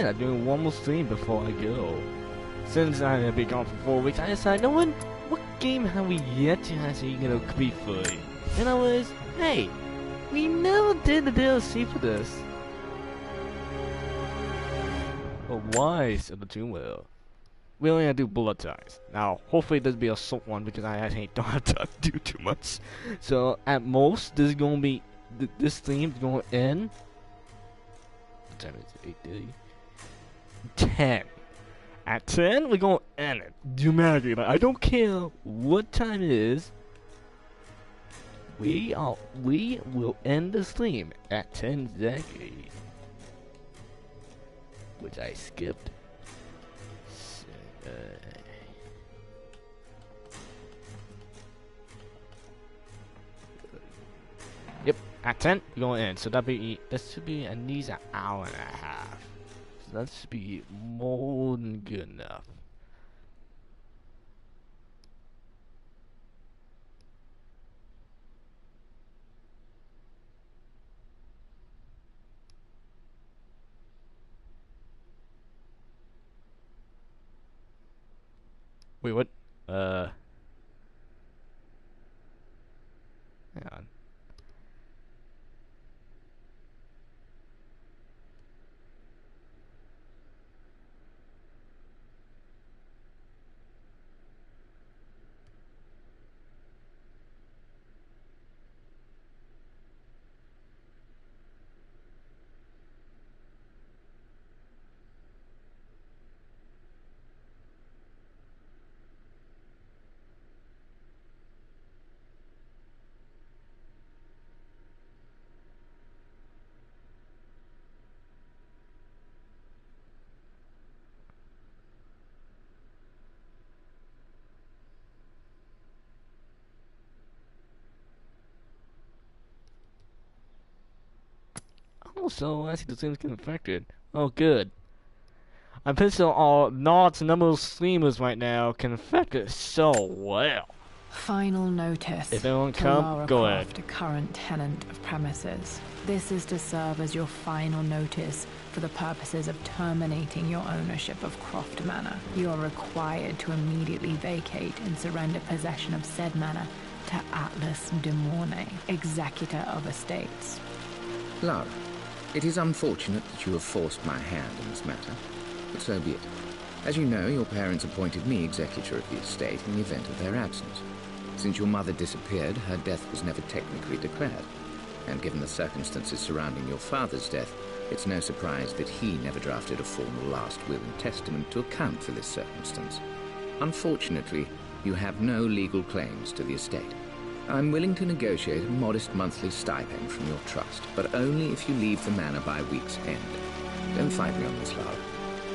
said, I'm doing one more stream before I go. Since I have been gone for 4 weeks, I decided, no one, what game have we yet to actually, complete fully? And I was, hey, we never did the DLC for this. But why is it doing well? We only gotta do bullet ties. Now, hopefully this will be a short one because I actually don't have time to do too much. So, at most, this is gonna be, this stream is gonna end. What time is it? 8:30? 10. At 10, we're gonna end it. Dramatically. Like, I don't care what time it is. We will end the stream at 10 exactly. Which I skipped. Yep, at 10 we're gonna end. So that should be at least an hour and a half. So that should be more than good enough. Wait, what? Hang on. Also, I see the stream's getting infected. Oh, good. I'm pretty sure our large number of streamers right now can infect it so well. Final notice. If anyone to come, Lara go Croft, ahead. current tenant of premises. This is to serve as your final notice for the purposes of terminating your ownership of Croft Manor. You are required to immediately vacate and surrender possession of said manor to Atlas de Mornay, executor of estates. Lara, it is unfortunate that you have forced my hand in this matter, but so be it. As you know, your parents appointed me executor of the estate in the event of their absence. Since your mother disappeared, her death was never technically declared. And given the circumstances surrounding your father's death, it's no surprise that he never drafted a formal last will and testament to account for this circumstance. Unfortunately, you have no legal claims to the estate. I'm willing to negotiate a modest monthly stipend from your trust, but only if you leave the manor by week's end. Don't fight me on this, Lara.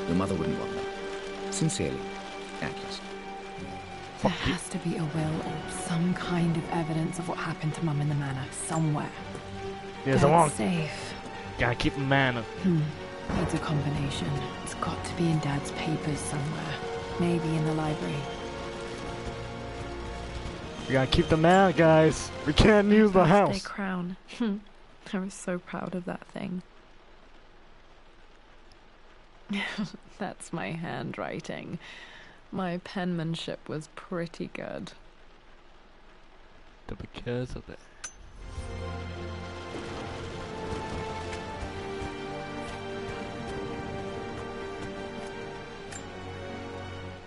Your mother wouldn't want that. Sincerely, Atlas. There has to be a will or some kind of evidence of what happened to Mum in the manor somewhere. There's a That's long. safe. Gotta keep in mind. Needs a combination. It's got to be in Dad's papers somewhere. Maybe in the library. We gotta keep the man, guys. We can't use the Birthday house. crown. I was so proud of that thing. That's my handwriting. My penmanship was pretty good. Because of it.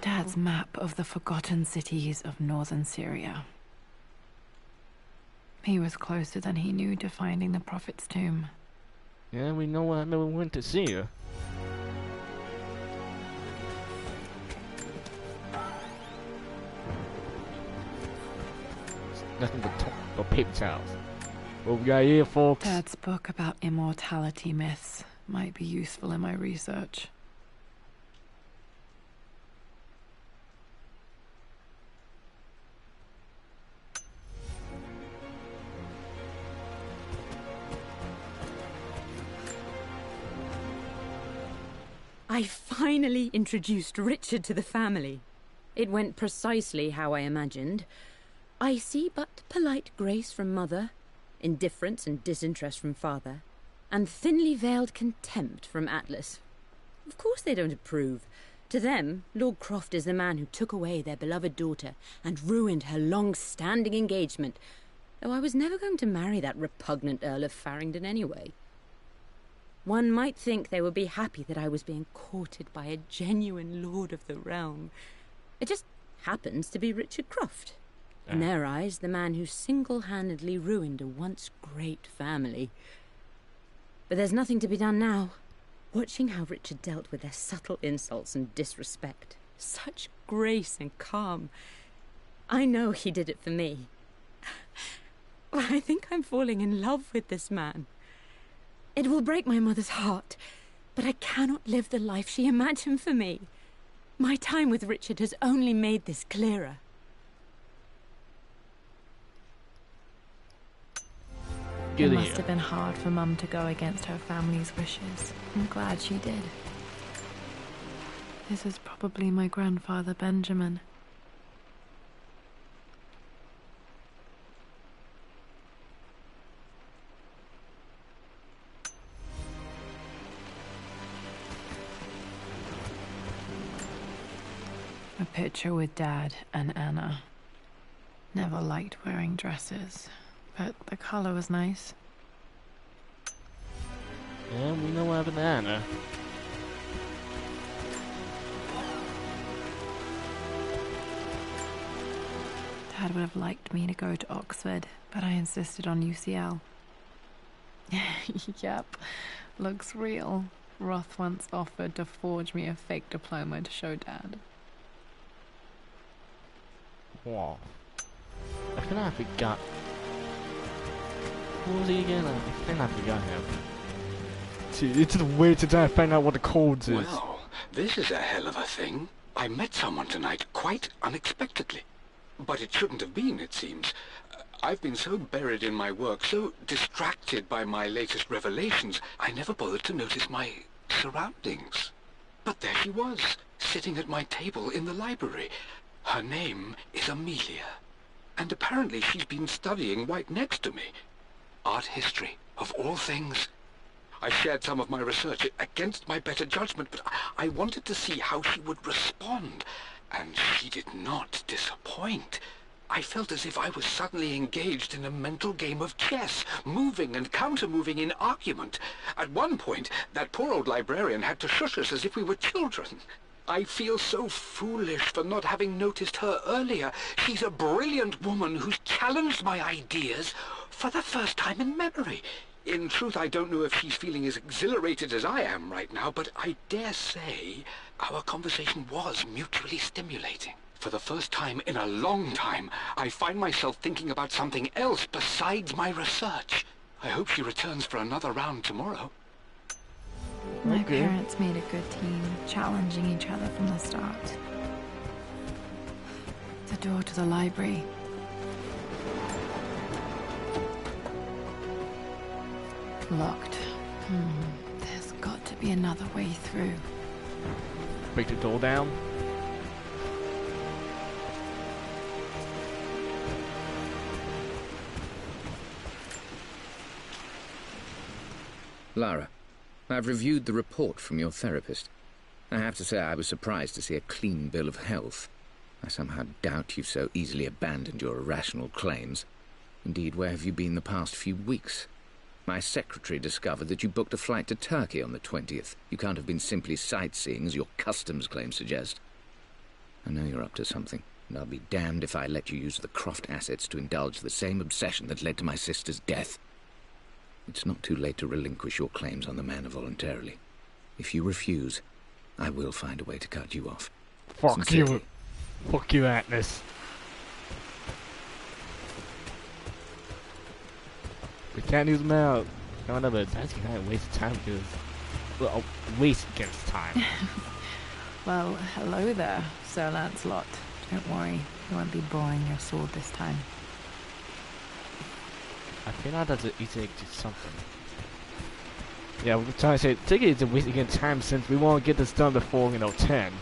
Dad's map of the forgotten cities of northern Syria. He was closer than he knew to finding the Prophet's tomb. Yeah, we know what happened when we went to see her. Nothing but paper towels. What we got here, folks? Dad's book about immortality myths might be useful in my research. I finally introduced Richard to the family. It went precisely how I imagined. I see but polite grace from mother, indifference and disinterest from father, and thinly veiled contempt from Atlas. Of course they don't approve. To them, Lord Croft is the man who took away their beloved daughter and ruined her long-standing engagement, though I was never going to marry that repugnant Earl of Farringdon anyway. One might think they would be happy that I was being courted by a genuine lord of the realm. It just happens to be Richard Croft. In their eyes, the man who single-handedly ruined a once great family. But there's nothing to be done now. Watching how Richard dealt with their subtle insults and disrespect. Such grace and calm. I know he did it for me. But I think I'm falling in love with this man. It will break my mother's heart, but I cannot live the life she imagined for me. My time with Richard has only made this clearer. It must have been hard for Mum to go against her family's wishes. I'm glad she did. This is probably my grandfather Benjamin. A picture with Dad and Anna. Never liked wearing dresses, but the color was nice. Yeah, we know what happened to Anna. Dad would have liked me to go to Oxford, but I insisted on UCL. Yep, looks real. Roth once offered to forge me a fake diploma to show Dad. Wow. I think I forgot. Who was he again? I think I forgot him. See, it's weird to try to find out what the codes is. Well, this is a hell of a thing. I met someone tonight quite unexpectedly. But it shouldn't have been, it seems. I've been so buried in my work, so distracted by my latest revelations, I never bothered to notice my surroundings. But there she was, sitting at my table in the library. Her name is Amelia. And apparently she's been studying right next to me. Art history, of all things. I shared some of my research against my better judgment, but I wanted to see how she would respond. And she did not disappoint. I felt as if I was suddenly engaged in a mental game of chess, moving and counter-moving in argument. At one point, that poor old librarian had to shush us as if we were children. I feel so foolish for not having noticed her earlier. She's a brilliant woman who's challenged my ideas for the first time in memory. In truth, I don't know if she's feeling as exhilarated as I am right now, but I dare say our conversation was mutually stimulating. For the first time in a long time, I find myself thinking about something else besides my research. I hope she returns for another round tomorrow. My parents made a good team, challenging each other from the start. The door to the library. Locked. There's got to be another way through. Break the door down. Lara, I've reviewed the report from your therapist. I have to say I was surprised to see a clean bill of health. I somehow doubt you've so easily abandoned your irrational claims. Indeed, where have you been the past few weeks? My secretary discovered that you booked a flight to Turkey on the 20th. You can't have been simply sightseeing, as your customs claims suggest. I know you're up to something, and I'll be damned if I let you use the Croft assets to indulge the same obsession that led to my sister's death. It's not too late to relinquish your claims on the manor voluntarily. If you refuse, I will find a way to cut you off. Fuck Sincerely. you. Fuck you, Atlas. We can't use them out. No, but that's kind of a waste of time because... Well, a waste against time. Well, hello there, Sir Lancelot. Don't worry, you won't be boring your sword this time. I feel like that's an easy to something. Yeah, we're trying to say, take it as a waste against time since we want to get this done before, 10.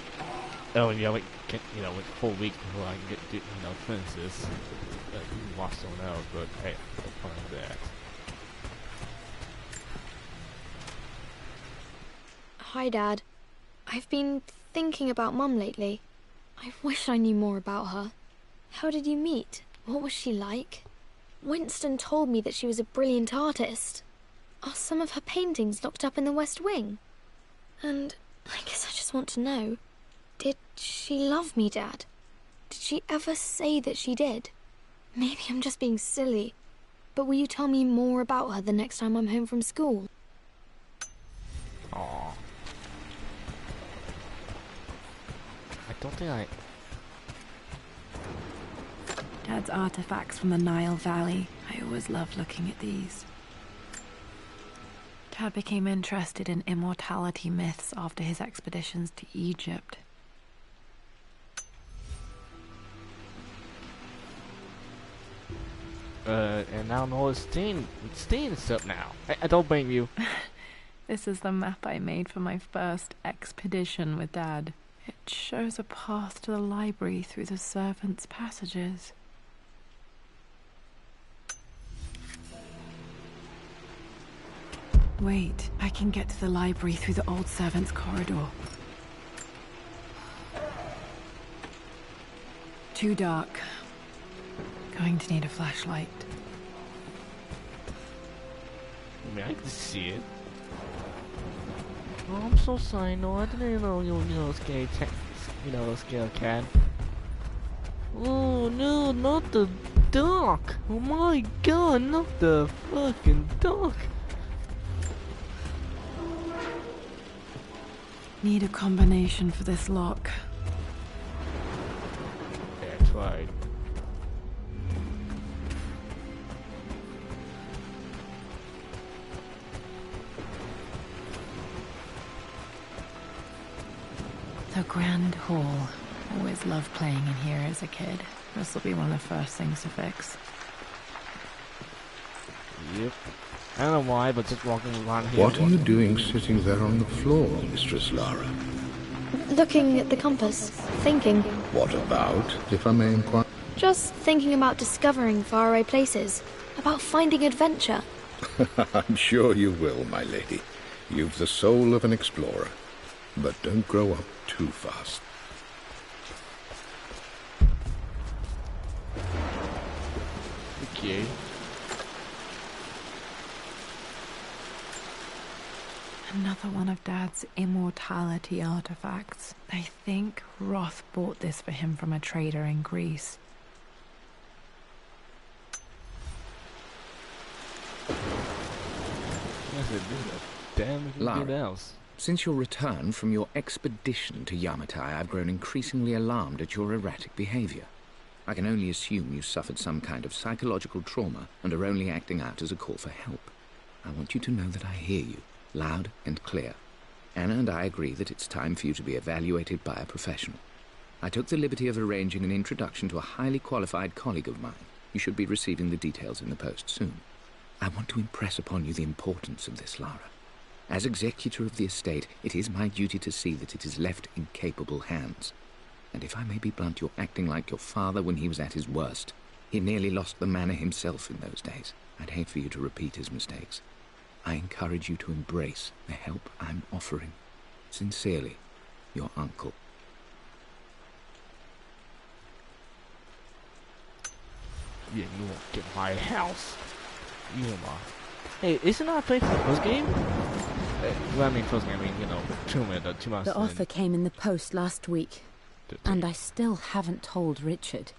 Oh, yeah, like, like 4 weeks before I can get, finish this. You can watch someone else, but hey, no fun with that. Hi, Dad. I've been thinking about Mum lately. I wish I knew more about her. How did you meet? What was she like? Winston told me that she was a brilliant artist. Are some of her paintings locked up in the West Wing? And I guess I just want to know, did she love me, Dad? Did she ever say that she did? Maybe I'm just being silly, but will you tell me more about her the next time I'm home from school? Aww. I don't think I... Dad's artifacts from the Nile Valley. I always loved looking at these. Dad became interested in immortality myths after his expeditions to Egypt. And now Noah's staying up now. I don't blame you. This is the map I made for my first expedition with Dad. It shows a path to the library through the servants' passages. Wait, I can get to the library through the old servants' corridor. Too dark. Going to need a flashlight. I mean, I can see it. Oh, I'm so sorry, no, I didn't know you know, scared cat. Oh no, not the dark! Oh my god, not the fucking dark! Need a combination for this lock. That's right. The Grand Hall. Always loved playing in here as a kid. This will be one of the first things to fix. Yep. I don't know why, but just walking around here... What are you doing sitting there on the floor, Mistress Lara? Looking at the compass, thinking. What about, if I may inquire? Just thinking about discovering faraway places, about finding adventure. I'm sure you will, my lady. You've the soul of an explorer. But don't grow up too fast. Okay. Another one of Dad's immortality artifacts. I think Roth bought this for him from a trader in Greece. Yes, it did. Damn, Lara. anything else. Since your return from your expedition to Yamatai, I've grown increasingly alarmed at your erratic behavior. I can only assume you suffered some kind of psychological trauma and are only acting out as a call for help. I want you to know that I hear you, loud and clear. Anna and I agree that it's time for you to be evaluated by a professional. I took the liberty of arranging an introduction to a highly qualified colleague of mine. You should be receiving the details in the post soon. I want to impress upon you the importance of this, Lara. As executor of the estate, it is my duty to see that it is left in capable hands. And if I may be blunt, you're acting like your father when he was at his worst. He nearly lost the manor himself in those days. I'd hate for you to repeat his mistakes. I encourage you to embrace the help I'm offering. Sincerely, your uncle. Yeah, you won't get my house. You won't. Hey, isn't that playing for the first game? Well, I mean first game, I mean, you know, 2 months. The offer came in the post last week, and I still haven't told Richard.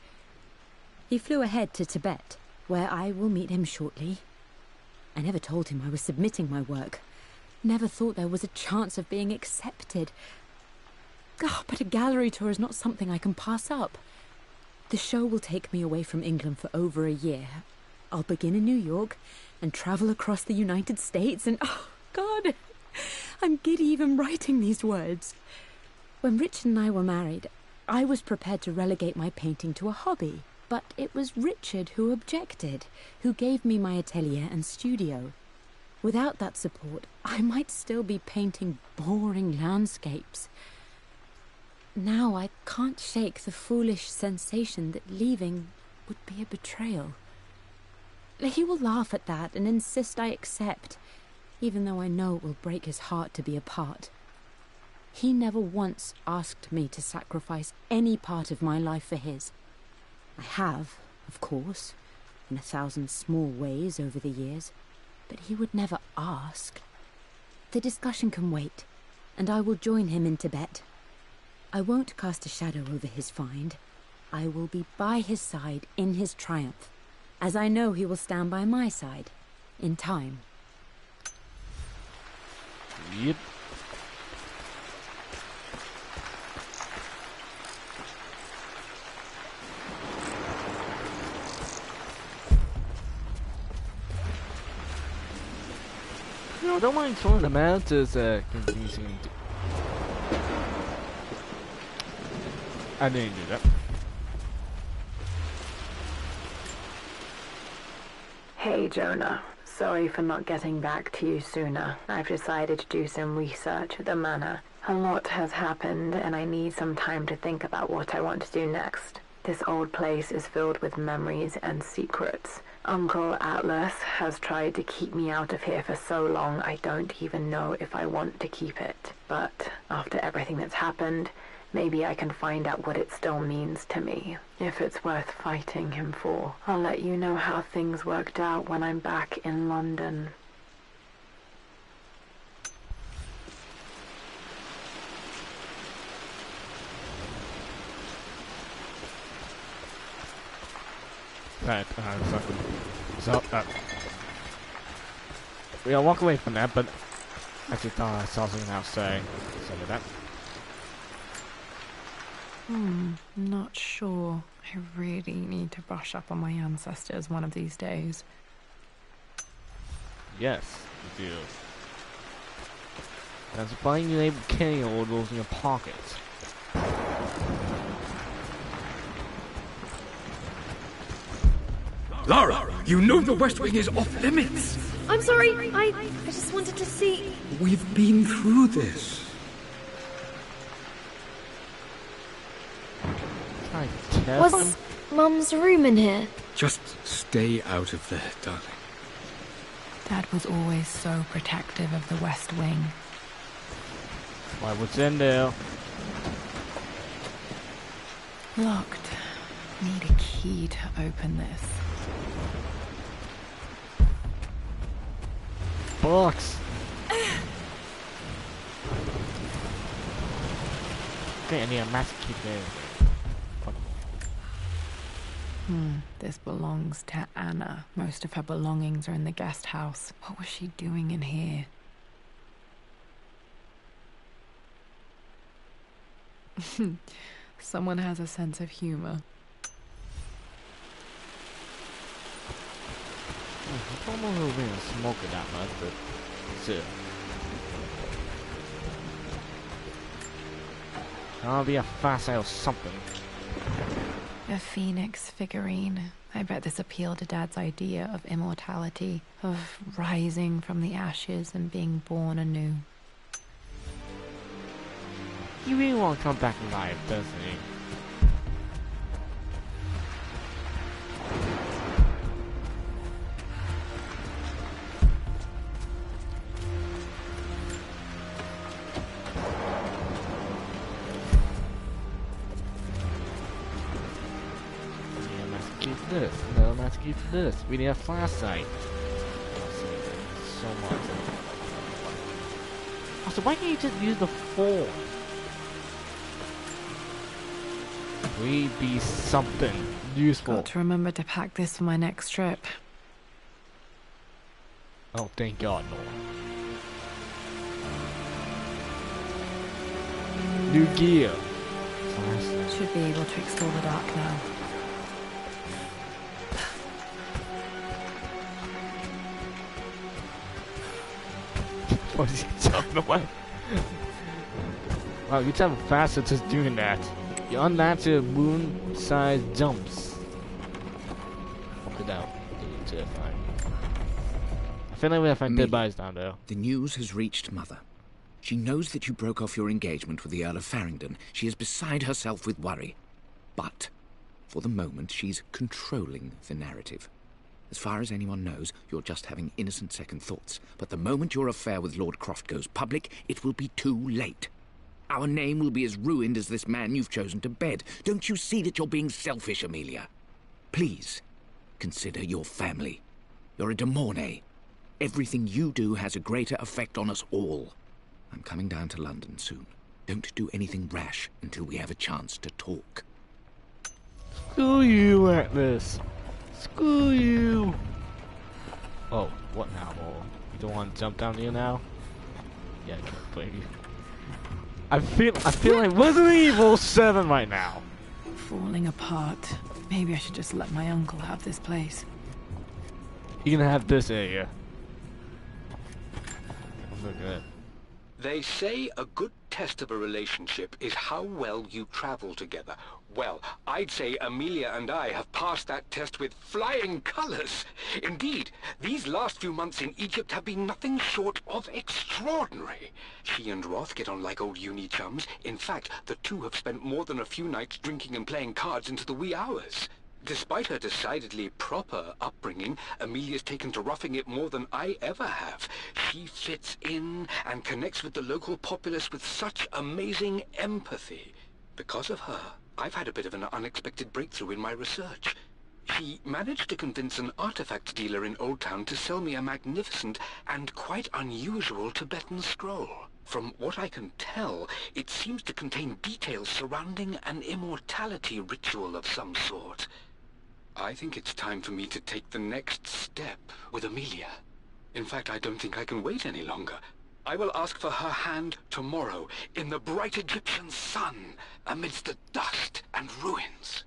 He flew ahead to Tibet, where I will meet him shortly. I never told him I was submitting my work. Never thought there was a chance of being accepted. Oh, but a gallery tour is not something I can pass up. The show will take me away from England for over a year. I'll begin in New York and travel across the United States and... oh, God! I'm giddy even writing these words. When Richard and I were married, I was prepared to relegate my painting to a hobby. But it was Richard who objected, who gave me my atelier and studio. Without that support, I might still be painting boring landscapes. Now I can't shake the foolish sensation that leaving would be a betrayal. He will laugh at that and insist I accept, even though I know it will break his heart to be apart. He never once asked me to sacrifice any part of my life for his. I have, of course, in 1,000 small ways over the years, but he would never ask. The discussion can wait, and I will join him in Tibet. I won't cast a shadow over his find. I will be by his side in his triumph, as I know he will stand by my side, in time. Yep. No, don't mind throwing them out as confusing. I didn't do that. Hey Jonah, sorry for not getting back to you sooner. I've decided to do some research at the manor. A lot has happened and I need some time to think about what I want to do next. This old place is filled with memories and secrets. Uncle Atlas has tried to keep me out of here for so long I don't even know if I want to keep it. But after everything that's happened, maybe I can find out what it still means to me. If it's worth fighting him for, I'll let you know how things worked out when I'm back in London. Right, so, we will walk away from that, but I actually thought I saw something else say some of that. Not sure. I really need to brush up on my ancestors one of these days. Yes, you do. That's why you able to carry all those in your pockets. Lara, you know the West Wing is off limits. I'm sorry, I just wanted to see... We've been through this. Was Mum's room in here? Just stay out of there, darling. Dad was always so protective of the West Wing. Why, what's in there? Locked. Need a key to open this. Box. Okay, I need a master key there. This belongs to Anna. Most of her belongings are in the guest house. What was she doing in here? Someone has a sense of humor. I don't know if we're gonna smoke it that much, but still. I'll be a fast or something. A phoenix figurine. I bet this appealed to Dad's idea of immortality, of rising from the ashes and being born anew. He really won't come back alive, doesn't he? This. No, let's keep this. We need a flashlight. So much. Also, why can't you just use the phone? We be something useful. Got to remember to pack this for my next trip. Oh, thank God, no. New gear. Flashlight. Should be able to explore the dark now. What is he jumping away? Wow, you jump faster just doing that. You unnatural moon-sized jumps. Walk it out. It's terrifying. I feel like we have to find dead bodies down there. The news has reached Mother. She knows that you broke off your engagement with the Earl of Farringdon. She is beside herself with worry. But, for the moment, she's controlling the narrative. As far as anyone knows, you're just having innocent second thoughts. But the moment your affair with Lord Croft goes public, it will be too late. Our name will be as ruined as this man you've chosen to bed. Don't you see that you're being selfish, Amelia? Please, consider your family. You're a de Mornay. Everything you do has a greater effect on us all. I'm coming down to London soon. Don't do anything rash until we have a chance to talk. Screw you, Atlas. Screw you. Oh, what now? Oh, you don't want to jump down here now? Yeah, baby. I feel like Resident Evil 7 right now. Falling apart. Maybe I should just let my uncle have this place. You can have this area. Look good. They say a good test of a relationship is how well you travel together. Well, I'd say Amelia and I have passed that test with flying colors. Indeed, these last few months in Egypt have been nothing short of extraordinary. She and Roth get on like old uni chums. In fact, the two have spent more than a few nights drinking and playing cards into the wee hours. Despite her decidedly proper upbringing, Amelia's taken to roughing it more than I ever have. She fits in and connects with the local populace with such amazing empathy. Because of her, I've had a bit of an unexpected breakthrough in my research. She managed to convince an artifact dealer in Old Town to sell me a magnificent and quite unusual Tibetan scroll. From what I can tell, it seems to contain details surrounding an immortality ritual of some sort. I think it's time for me to take the next step with Amelia. In fact, I don't think I can wait any longer. I will ask for her hand tomorrow in the bright Egyptian sun amidst the dust and ruins.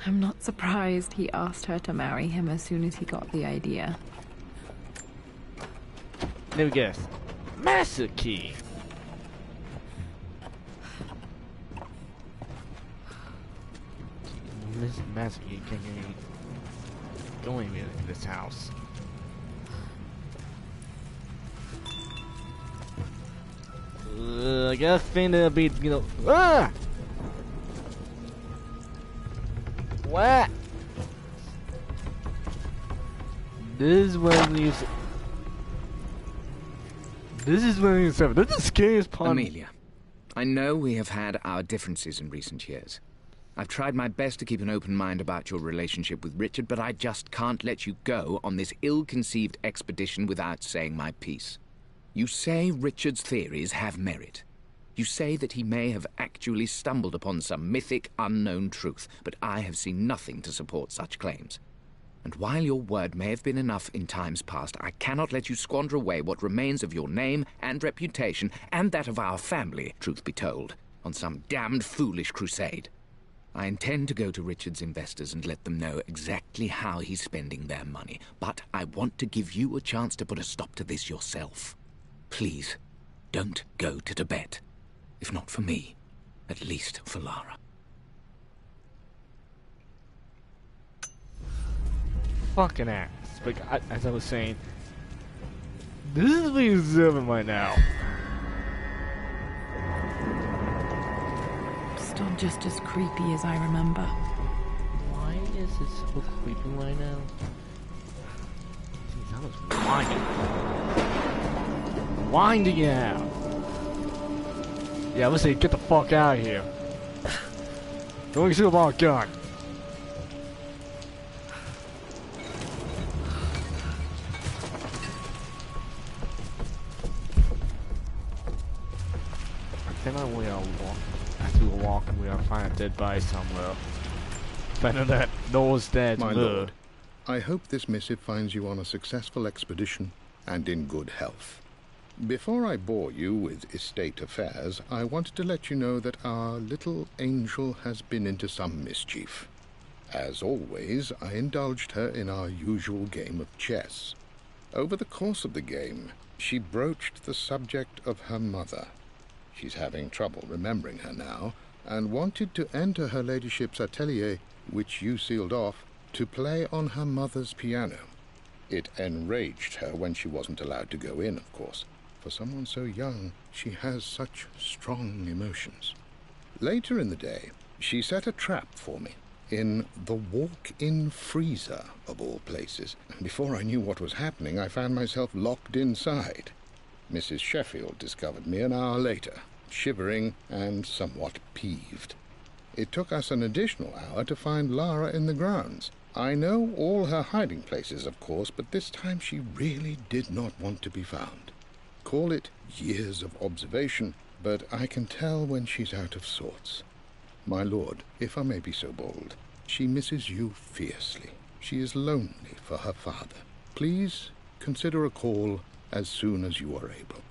I'm not surprised he asked her to marry him as soon as he got the idea. Let me guess. Master key. This master key can't go anywhere in this house. I gotta think that'll be, you know. Ah! What? This is when you. This is when you. This is the scariest part. Amelia, I know we have had our differences in recent years. I've tried my best to keep an open mind about your relationship with Richard, but I just can't let you go on this ill-conceived expedition without saying my piece. You say Richard's theories have merit. You say that he may have actually stumbled upon some mythic, unknown truth, but I have seen nothing to support such claims. And while your word may have been enough in times past, I cannot let you squander away what remains of your name and reputation, and that of our family, truth be told, on some damned foolish crusade. I intend to go to Richard's investors and let them know exactly how he's spending their money, but I want to give you a chance to put a stop to this yourself. Please, don't go to Tibet. If not for me, at least for Lara. Fucking ass. But as I was saying, this is being observing right now. Still just as creepy as I remember. Why is it so creepy right now? Jeez, I was winding. Winding it out. Yeah, let's say get the fuck out of here. Don't shoot about a gun. Then I will walk. As we were walking, we will find a dead body somewhere. Find that those dead. My lord, I hope this missive finds you on a successful expedition and in good health. Before I bore you with estate affairs, I wanted to let you know that our little angel has been into some mischief. As always, I indulged her in our usual game of chess. Over the course of the game, she broached the subject of her mother. She's having trouble remembering her now, and wanted to enter her ladyship's atelier, which you sealed off, to play on her mother's piano. It enraged her when she wasn't allowed to go in, of course. For someone so young, she has such strong emotions. Later in the day, she set a trap for me in the walk-in freezer, of all places. Before I knew what was happening, I found myself locked inside. Mrs. Sheffield discovered me an hour later, shivering and somewhat peeved. It took us an additional hour to find Lara in the grounds. I know all her hiding places, of course, but this time she really did not want to be found. Call it years of observation, but I can tell when she's out of sorts. My lord, if I may be so bold, she misses you fiercely. She is lonely for her father. Please consider a call as soon as you are able.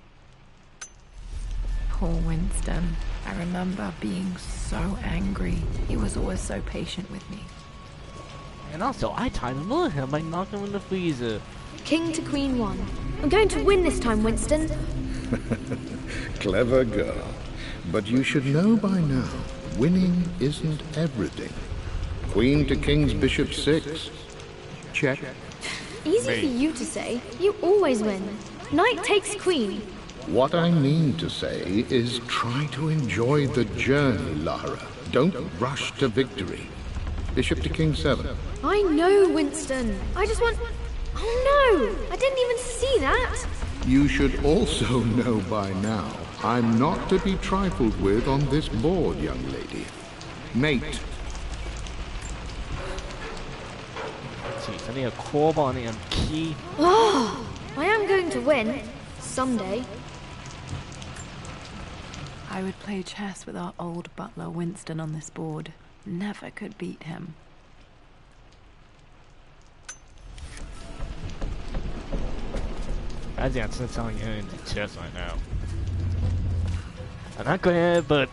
Poor Winston. I remember being so angry. He was always so patient with me. And also, I tried to lure him by knocking him in the freezer. King to Queen 1. I'm going to win this time, Winston. Clever girl. But you should know by now, winning isn't everything. Queen to King's Bishop 6. Check. Easy for you to say. You always win. Knight takes Queen. What I mean to say is try to enjoy the journey, Lara. Don't rush to victory. Bishop to King 7. I know, Winston. I just want... Oh no! I didn't even see that! You should also know by now, I'm not to be trifled with on this board, young lady. Mate. Jeez, I need a core on the key. Oh, I am going to win. Someday. I would play chess with our old butler Winston on this board. Never could beat him. I think I'm telling you into chess right now. I'm not good, but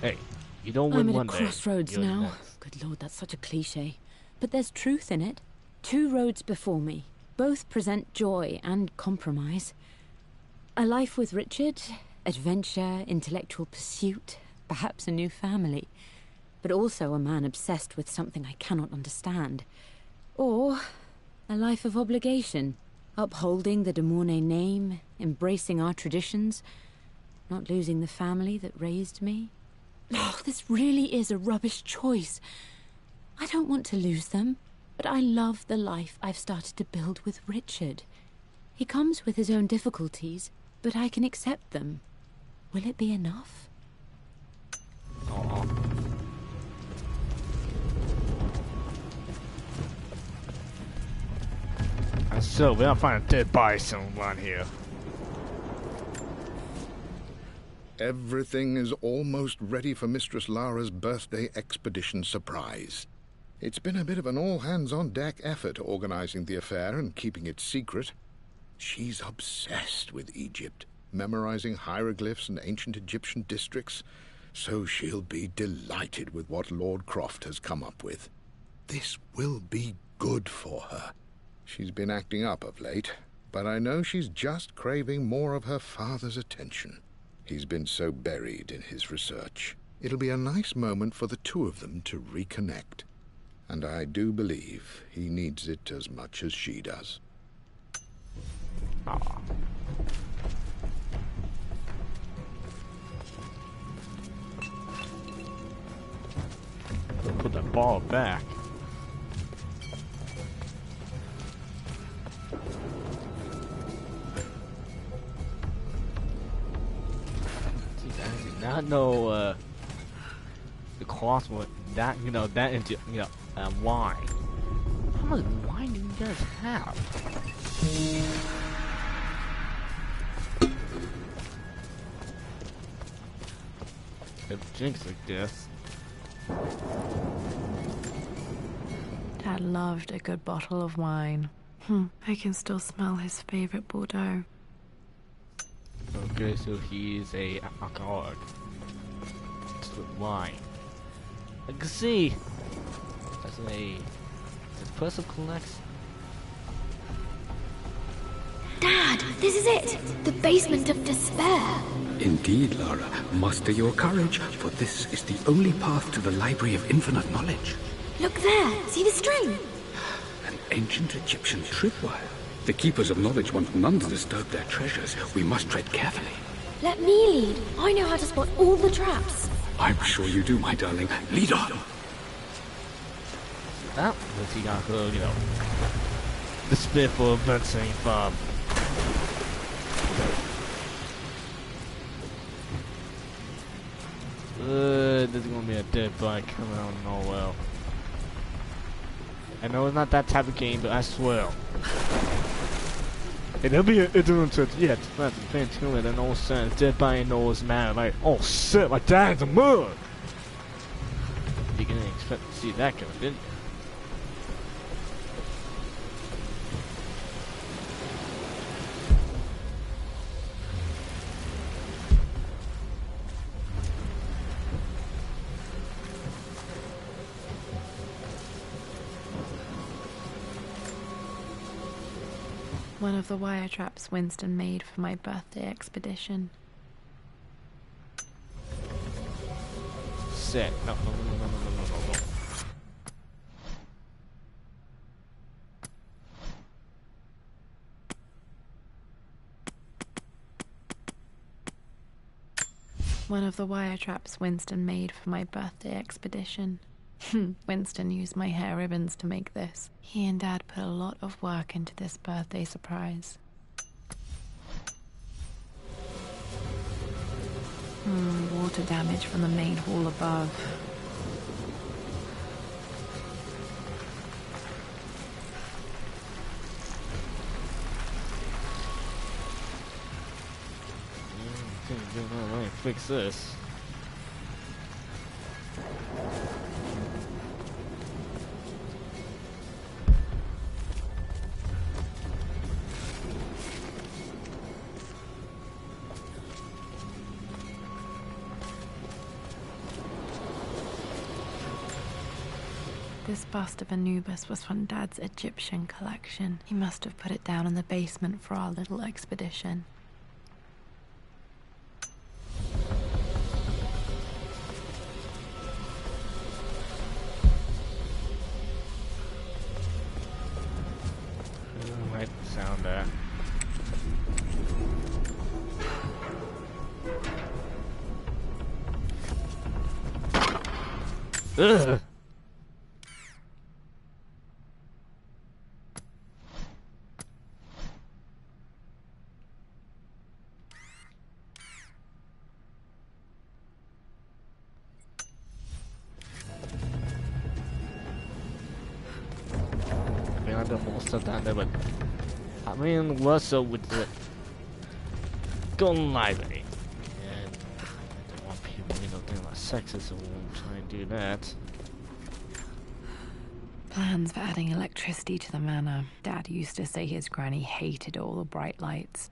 hey, you don't win I'm one at a day. crossroads you're now. next. Good Lord, that's such a cliche. But there's truth in it. 2 roads before me. Both present joy and compromise. A life with Richard, adventure, intellectual pursuit, perhaps a new family. But also a man obsessed with something I cannot understand. Or a life of obligation, upholding the de Mornay name, embracing our traditions, not losing the family that raised me. Oh, this really is a rubbish choice. I don't want to lose them, but I love the life I've started to build with Richard. He comes with his own difficulties, but I can accept them. Will it be enough? Aw. And so, we gotta find a dead body somewhere here. Everything is almost ready for Mistress Lara's birthday expedition surprise. It's been a bit of an all-hands-on-deck effort organizing the affair and keeping it secret. She's obsessed with Egypt, memorizing hieroglyphs and ancient Egyptian districts, so she'll be delighted with what Lord Croft has come up with. This will be good for her. She's been acting up of late, but I know she's just craving more of her father's attention. He's been so buried in his research. It'll be a nice moment for the 2 of them to reconnect. And I do believe he needs it as much as she does. Aw. Put that ball back. Jeez, I did not know the cost was that, that into, wine. How much wine do you guys have? If drinks like this. Dad loved a good bottle of wine. I can still smell his favorite Bordeaux. Okay, so he's a alcoholic. Just with wine. I can see. That's a person collects. Dad, this is it! The basement of despair! Indeed, Lara. Muster your courage, for this is the only path to the Library of Infinite Knowledge. Look there! See the string? An ancient Egyptian tripwire. The Keepers of Knowledge want none to disturb their treasures. We must tread carefully. Let me lead. I know how to spot all the traps. I'm sure you do, my darling. Lead on. That was he got her, the spitful advancing from. a dead body coming out of nowhere. I know it's not that type of game, but I swear. Hey, there'll be an internet to yeah, it's not the thing to it, and all of a sudden, dead body knows man, like, oh shit, my dad's a mud! You didn't expect to see that coming, didn't you? One of the wire traps Winston made for my birthday expedition. Set. No. One of the wire traps Winston made for my birthday expedition. Winston used my hair ribbons to make this. He and Dad put a lot of work into this birthday surprise. Water damage from the main hall above. Let me fix this. This bust of Anubis was from Dad's Egyptian collection. He must have put it down in the basement for our little expedition. Right sound there. Ugh. I don't know stuff down there, but I mean, what's up with the gun library? And I don't want people, thinking about sexist, so we won't try and do that. Plans for adding electricity to the manor. Dad used to say his granny hated all the bright lights.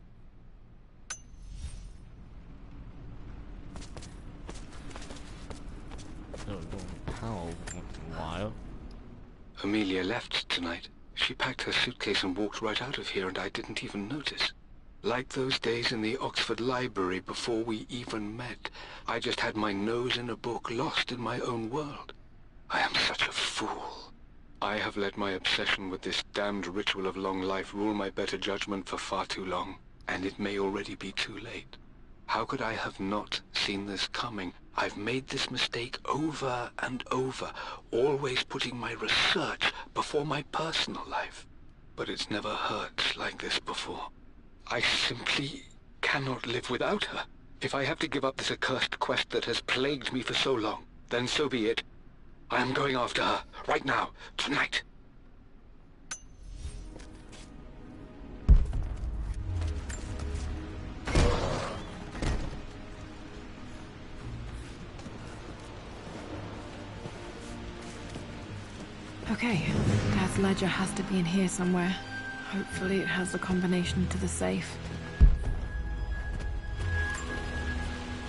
So we're going power once in a while. Amelia left tonight. She packed her suitcase and walked right out of here, and I didn't even notice. Like those days in the Oxford Library before we even met. I just had my nose in a book, lost in my own world. I am such a fool. I have let my obsession with this damned ritual of long life rule my better judgment for far too long, and it may already be too late. How could I have not seen this coming? I've made this mistake over and over, always putting my research before my personal life. But it's never hurt like this before. I simply cannot live without her. If I have to give up this accursed quest that has plagued me for so long, then so be it. I am going after her, right now, tonight. Okay, Dad's ledger has to be in here somewhere. Hopefully it has the combination to the safe.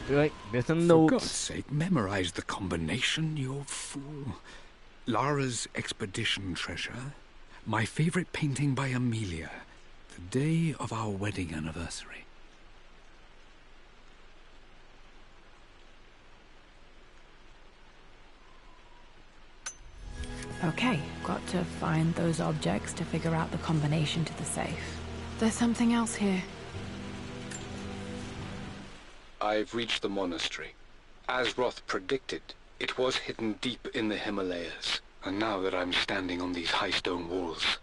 Right, there's some For notes. God's sake, memorize the combination, you fool. Lara's expedition treasure. My favorite painting by Amelia. The day of our wedding anniversary. Okay, got to find those objects to figure out the combination to the safe. There's something else here. I've reached the monastery. As Roth predicted, it was hidden deep in the Himalayas. And now that I'm standing on these high stone walls,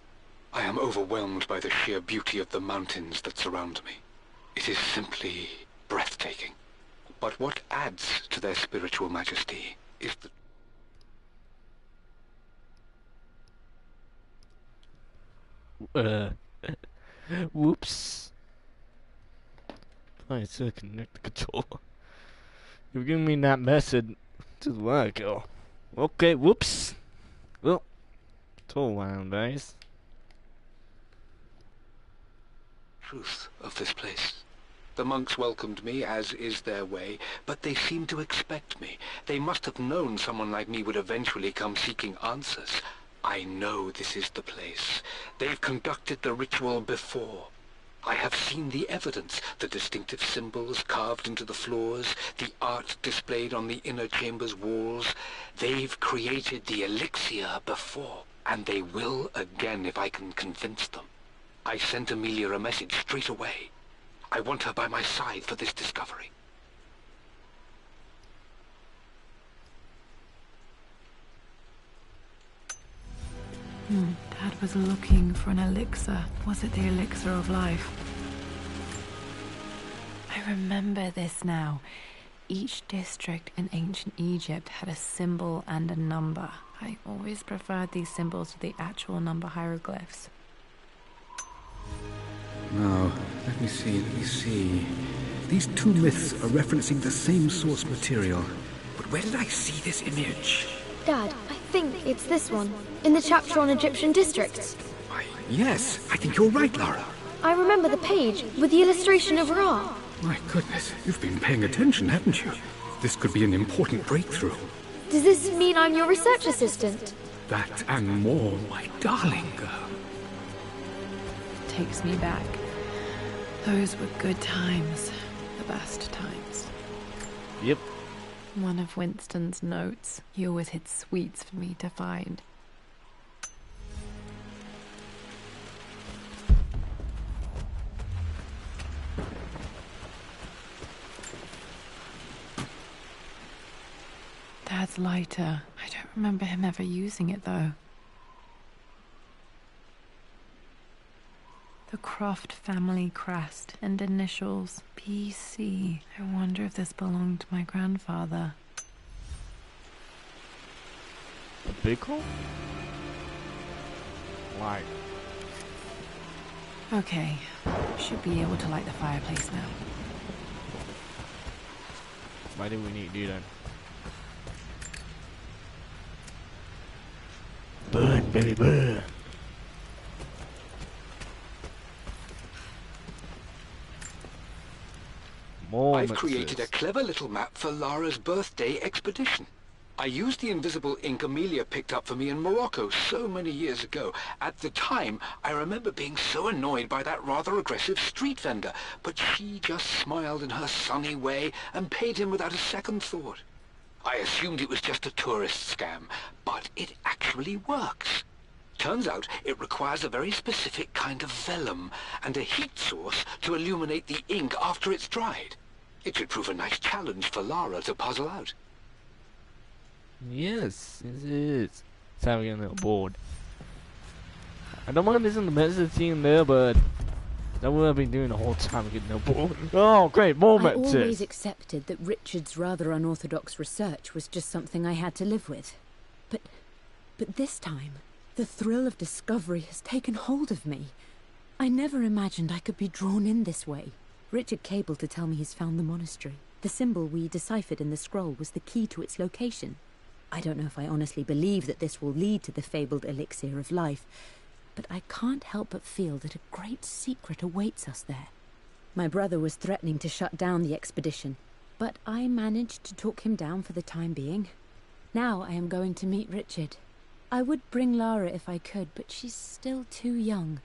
I am overwhelmed by the sheer beauty of the mountains that surround me. It is simply breathtaking. But what adds to their spiritual majesty is the... Whoops. I still connect the controller. You're giving me that message to the while ago. Okay, whoops. Well, told one, guys. truth of this place. The monks welcomed me, as is their way, but they seemed to expect me. They must have known someone like me would eventually come seeking answers. I know this is the place. They've conducted the ritual before. I have seen the evidence, the distinctive symbols carved into the floors, the art displayed on the inner chamber's walls. They've created the elixir before, and they will again if I can convince them. I sent Amelia a message straight away. I want her by my side for this discovery. Dad was looking for an elixir. Was it the elixir of life? I remember this now. Each district in ancient Egypt had a symbol and a number. I always preferred these symbols to the actual number hieroglyphs. Now, let me see. These two myths are referencing the same source material. But where did I see this image? Dad, I think it's this one, in the chapter on Egyptian districts. Why, yes, I think you're right, Lara. I remember the page with the illustration of Ra. My goodness, you've been paying attention, haven't you? This could be an important breakthrough. Does this mean I'm your research assistant? That and more, my darling girl. Takes me back. Those were good times. The best times. Yep. One of Winston's notes. He always hid sweets for me to find. Dad's lighter. I don't remember him ever using it, though. The Croft family crest and initials PC. I wonder if this belonged to my grandfather. The big hole? Why? Okay, should be able to light the fireplace now. Why do we need to do that? Burn, baby, burn. I've created a clever little map for Lara's birthday expedition. I used the invisible ink Amelia picked up for me in Morocco so many years ago. At the time, I remember being so annoyed by that rather aggressive street vendor, but she just smiled in her sunny way and paid him without a second thought. I assumed it was just a tourist scam, but it actually works. Turns out it requires a very specific kind of vellum and a heat source to illuminate the ink after it's dried. It should prove a nice challenge for Lara to puzzle out. Yes, it is. It's having a little bored. I don't mind listening to the message team there, but that's what I've been doing the whole time, getting no bored. Oh, great moment! I always accepted that Richard's rather unorthodox research was just something I had to live with. But this time, the thrill of discovery has taken hold of me. I never imagined I could be drawn in this way. Richard cabled to tell me he's found the monastery. The symbol we deciphered in the scroll was the key to its location. I don't know if I honestly believe that this will lead to the fabled elixir of life, but I can't help but feel that a great secret awaits us there. My brother was threatening to shut down the expedition, but I managed to talk him down for the time being. Now I am going to meet Richard. I would bring Lara if I could, but she's still too young.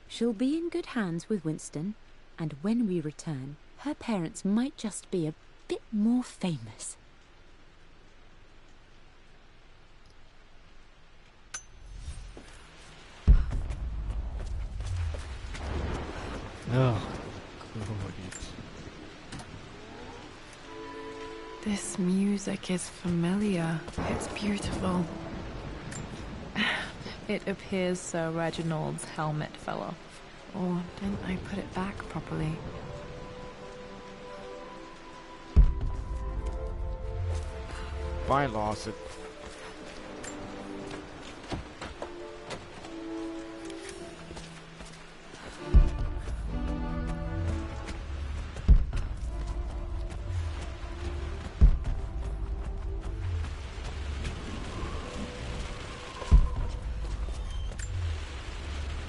She'll be in good hands with Winston, and when we return, her parents might just be a bit more famous. Oh, This music is familiar. It's beautiful. It appears Sir Reginald's helmet fell off. Or didn't I put it back properly? I lost it.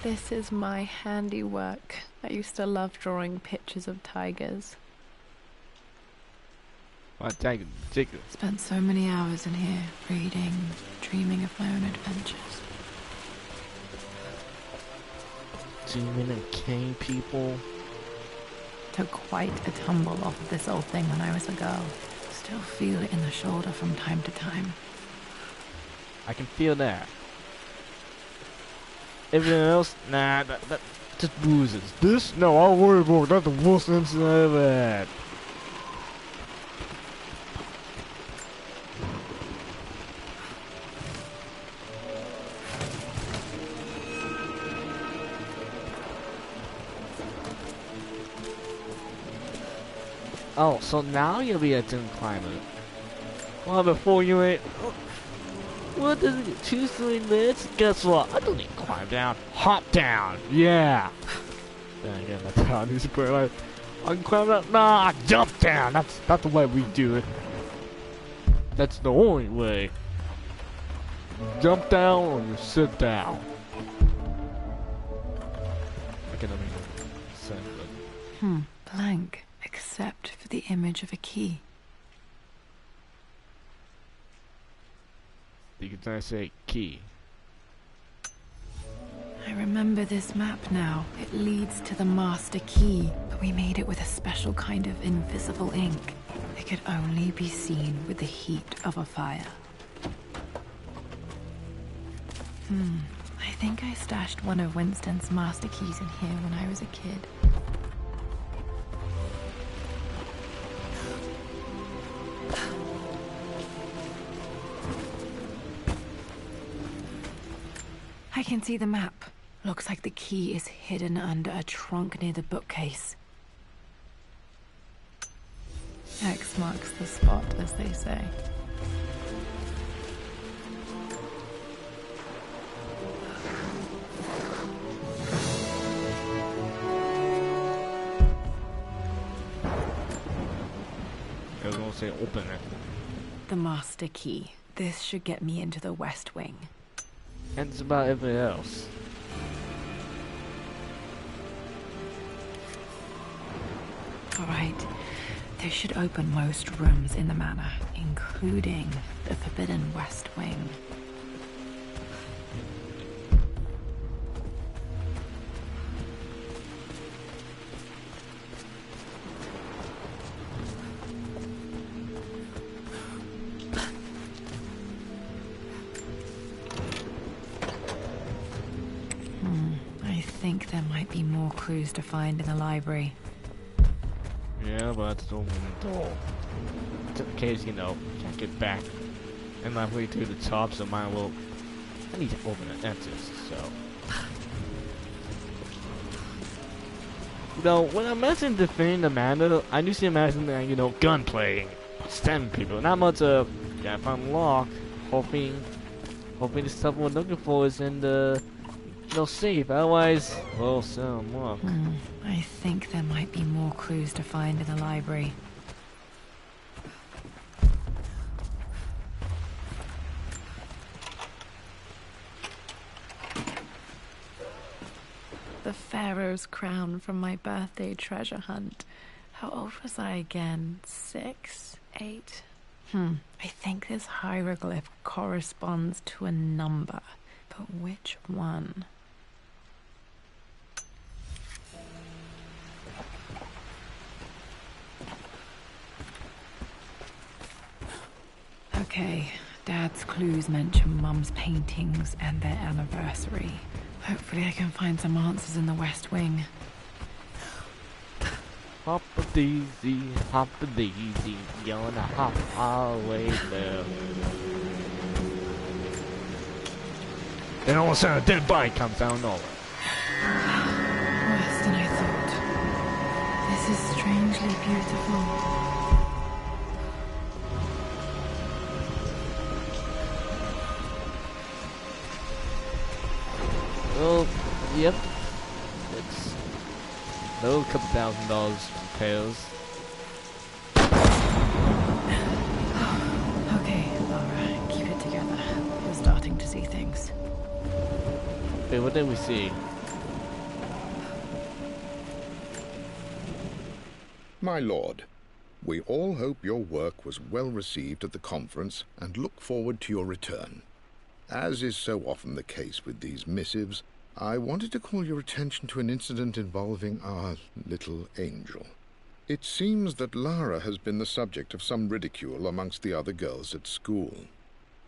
This is my handiwork. I used to love drawing pictures of tigers. Tiger, Jacob. Spent so many hours in here, reading, dreaming of my own adventures. Demon and King people. Took quite a tumble off of this old thing when I was a girl. Still feel it in the shoulder from time to time. I can feel that. Everything else, nah, that just bruises. This? No, I'll worry about that's the worst incident I ever had. Oh, so now you'll be a gym climber. Well, before you ain't. What does it 2-3 minutes? Guess what? I don't need to climb down. Hop down. Yeah. Then again, that's how I need to play. Like, I can climb down. Nah, jump down. That's the way we do it. That's the only way. Jump down or you sit down. I can send it. Blank. Except for the image of a key. You can say key. I remember this map now. It leads to the master key, but we made it with a special kind of invisible ink. It could only be seen with the heat of a fire. I think I stashed one of Winston's master keys in here when I was a kid. I can see the map. Looks like the key is hidden under a trunk near the bookcase. X marks the spot, as they say. I was gonna say open it. The master key. This should get me into the West Wing. And it's about everything else. Alright, this should open most rooms in the manor, including the Forbidden West Wing. I think there might be more clues to find in the library. Yeah, but it's open the door. Just in case, you know, can't get back. And my way to the top, so mine will. I need to open it. That's it, so. You know, when I mentioned defending the manor, I used to imagine that, you know, gunplay, stabbing people. Not much of, yeah, if I'm locked, hoping the stuff we're looking for is in the, you know, safe. Otherwise, well, so look. I think there might be more clues to find in the library. The Pharaoh's crown from my birthday treasure hunt. How old was I again? 6? 8? I think this hieroglyph corresponds to a number, but which one? Okay, Dad's clues mention Mum's paintings and their anniversary. Hopefully I can find some answers in the West Wing. Hop a daisy, gonna hop our way there. Then all of a sudden a dead body comes down nowhere. Worse than I thought. This is strangely beautiful. Yep. It's another couple $1,000 pairs. Okay, Laura, keep it together. We're starting to see things. Wait, what did we see? My lord, we all hope your work was well received at the conference and look forward to your return. As is so often the case with these missives, I wanted to call your attention to an incident involving our little angel. It seems that Lara has been the subject of some ridicule amongst the other girls at school.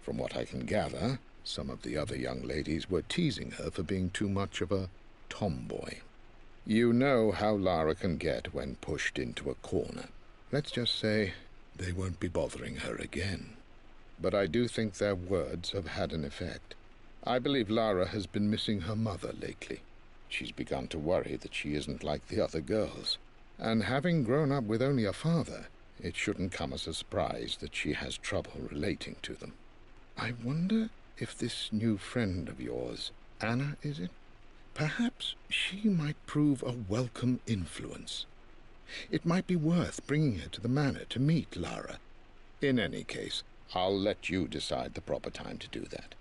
From what I can gather, some of the other young ladies were teasing her for being too much of a tomboy. You know how Lara can get when pushed into a corner. Let's just say they won't be bothering her again. But I do think their words have had an effect. I believe Lara has been missing her mother lately. She's begun to worry that she isn't like the other girls. And having grown up with only a father, it shouldn't come as a surprise that she has trouble relating to them. I wonder if this new friend of yours, Anna, is it? Perhaps she might prove a welcome influence. It might be worth bringing her to the manor to meet Lara. In any case, I'll let you decide the proper time to do that.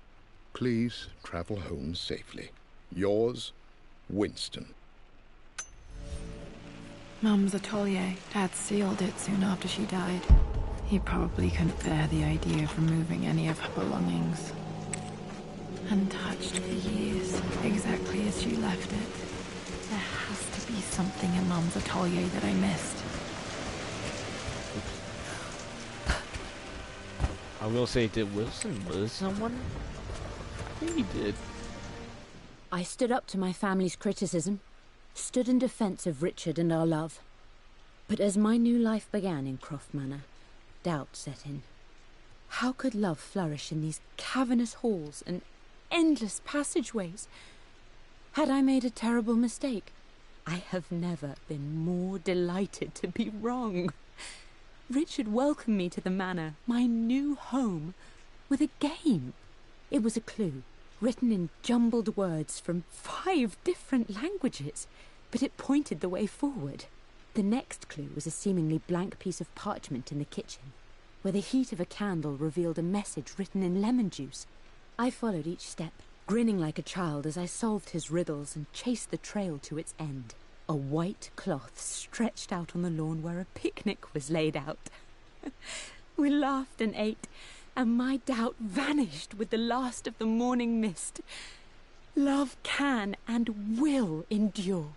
Please travel home safely. Yours, Winston. Mum's atelier. Dad sealed it soon after she died. He probably couldn't bear the idea of removing any of her belongings. Untouched for years, exactly as she left it. There has to be something in Mum's atelier that I missed. I will say, did Wilson murder someone? I think he did. I stood up to my family's criticism, stood in defense of Richard and our love. But as my new life began in Croft Manor, doubt set in. How could love flourish in these cavernous halls and endless passageways? Had I made a terrible mistake? I have never been more delighted to be wrong. Richard welcomed me to the manor, my new home, with a game. It was a clue, written in jumbled words from 5 different languages, but it pointed the way forward. The next clue was a seemingly blank piece of parchment in the kitchen, where the heat of a candle revealed a message written in lemon juice. I followed each step, grinning like a child as I solved his riddles and chased the trail to its end. A white cloth stretched out on the lawn where a picnic was laid out. We laughed and ate, and my doubt vanished with the last of the morning mist. Love can and will endure.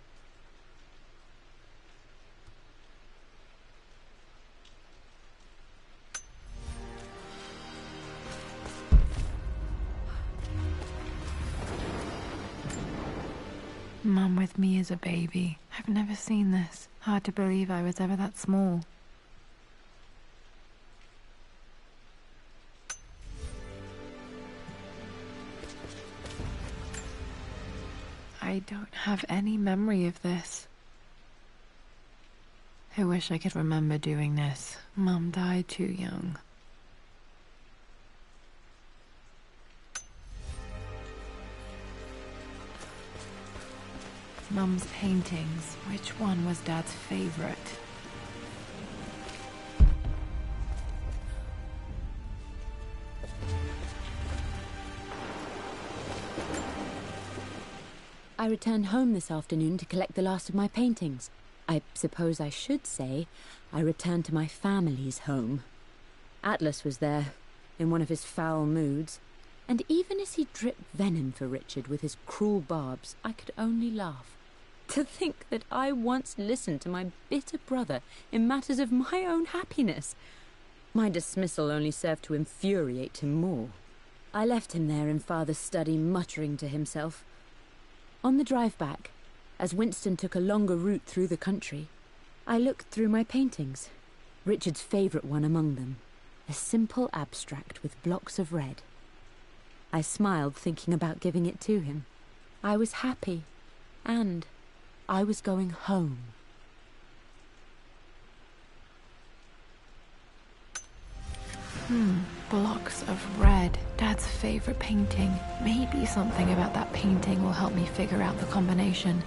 Mum with me as a baby. I've never seen this. Hard to believe I was ever that small. I don't have any memory of this. I wish I could remember doing this. Mum died too young. Mum's paintings. Which one was Dad's favorite? I returned home this afternoon to collect the last of my paintings. I suppose I should say I returned to my family's home. Atlas was there, in one of his foul moods, and even as he dripped venom for Richard with his cruel barbs, I could only laugh. To think that I once listened to my bitter brother in matters of my own happiness. My dismissal only served to infuriate him more. I left him there in Father's study, muttering to himself. On the drive back, as Winston took a longer route through the country, I looked through my paintings, Richard's favourite one among them, a simple abstract with blocks of red. I smiled, thinking about giving it to him. I was happy, and I was going home. Blocks of red. Dad's favorite painting. Maybe something about that painting will help me figure out the combination.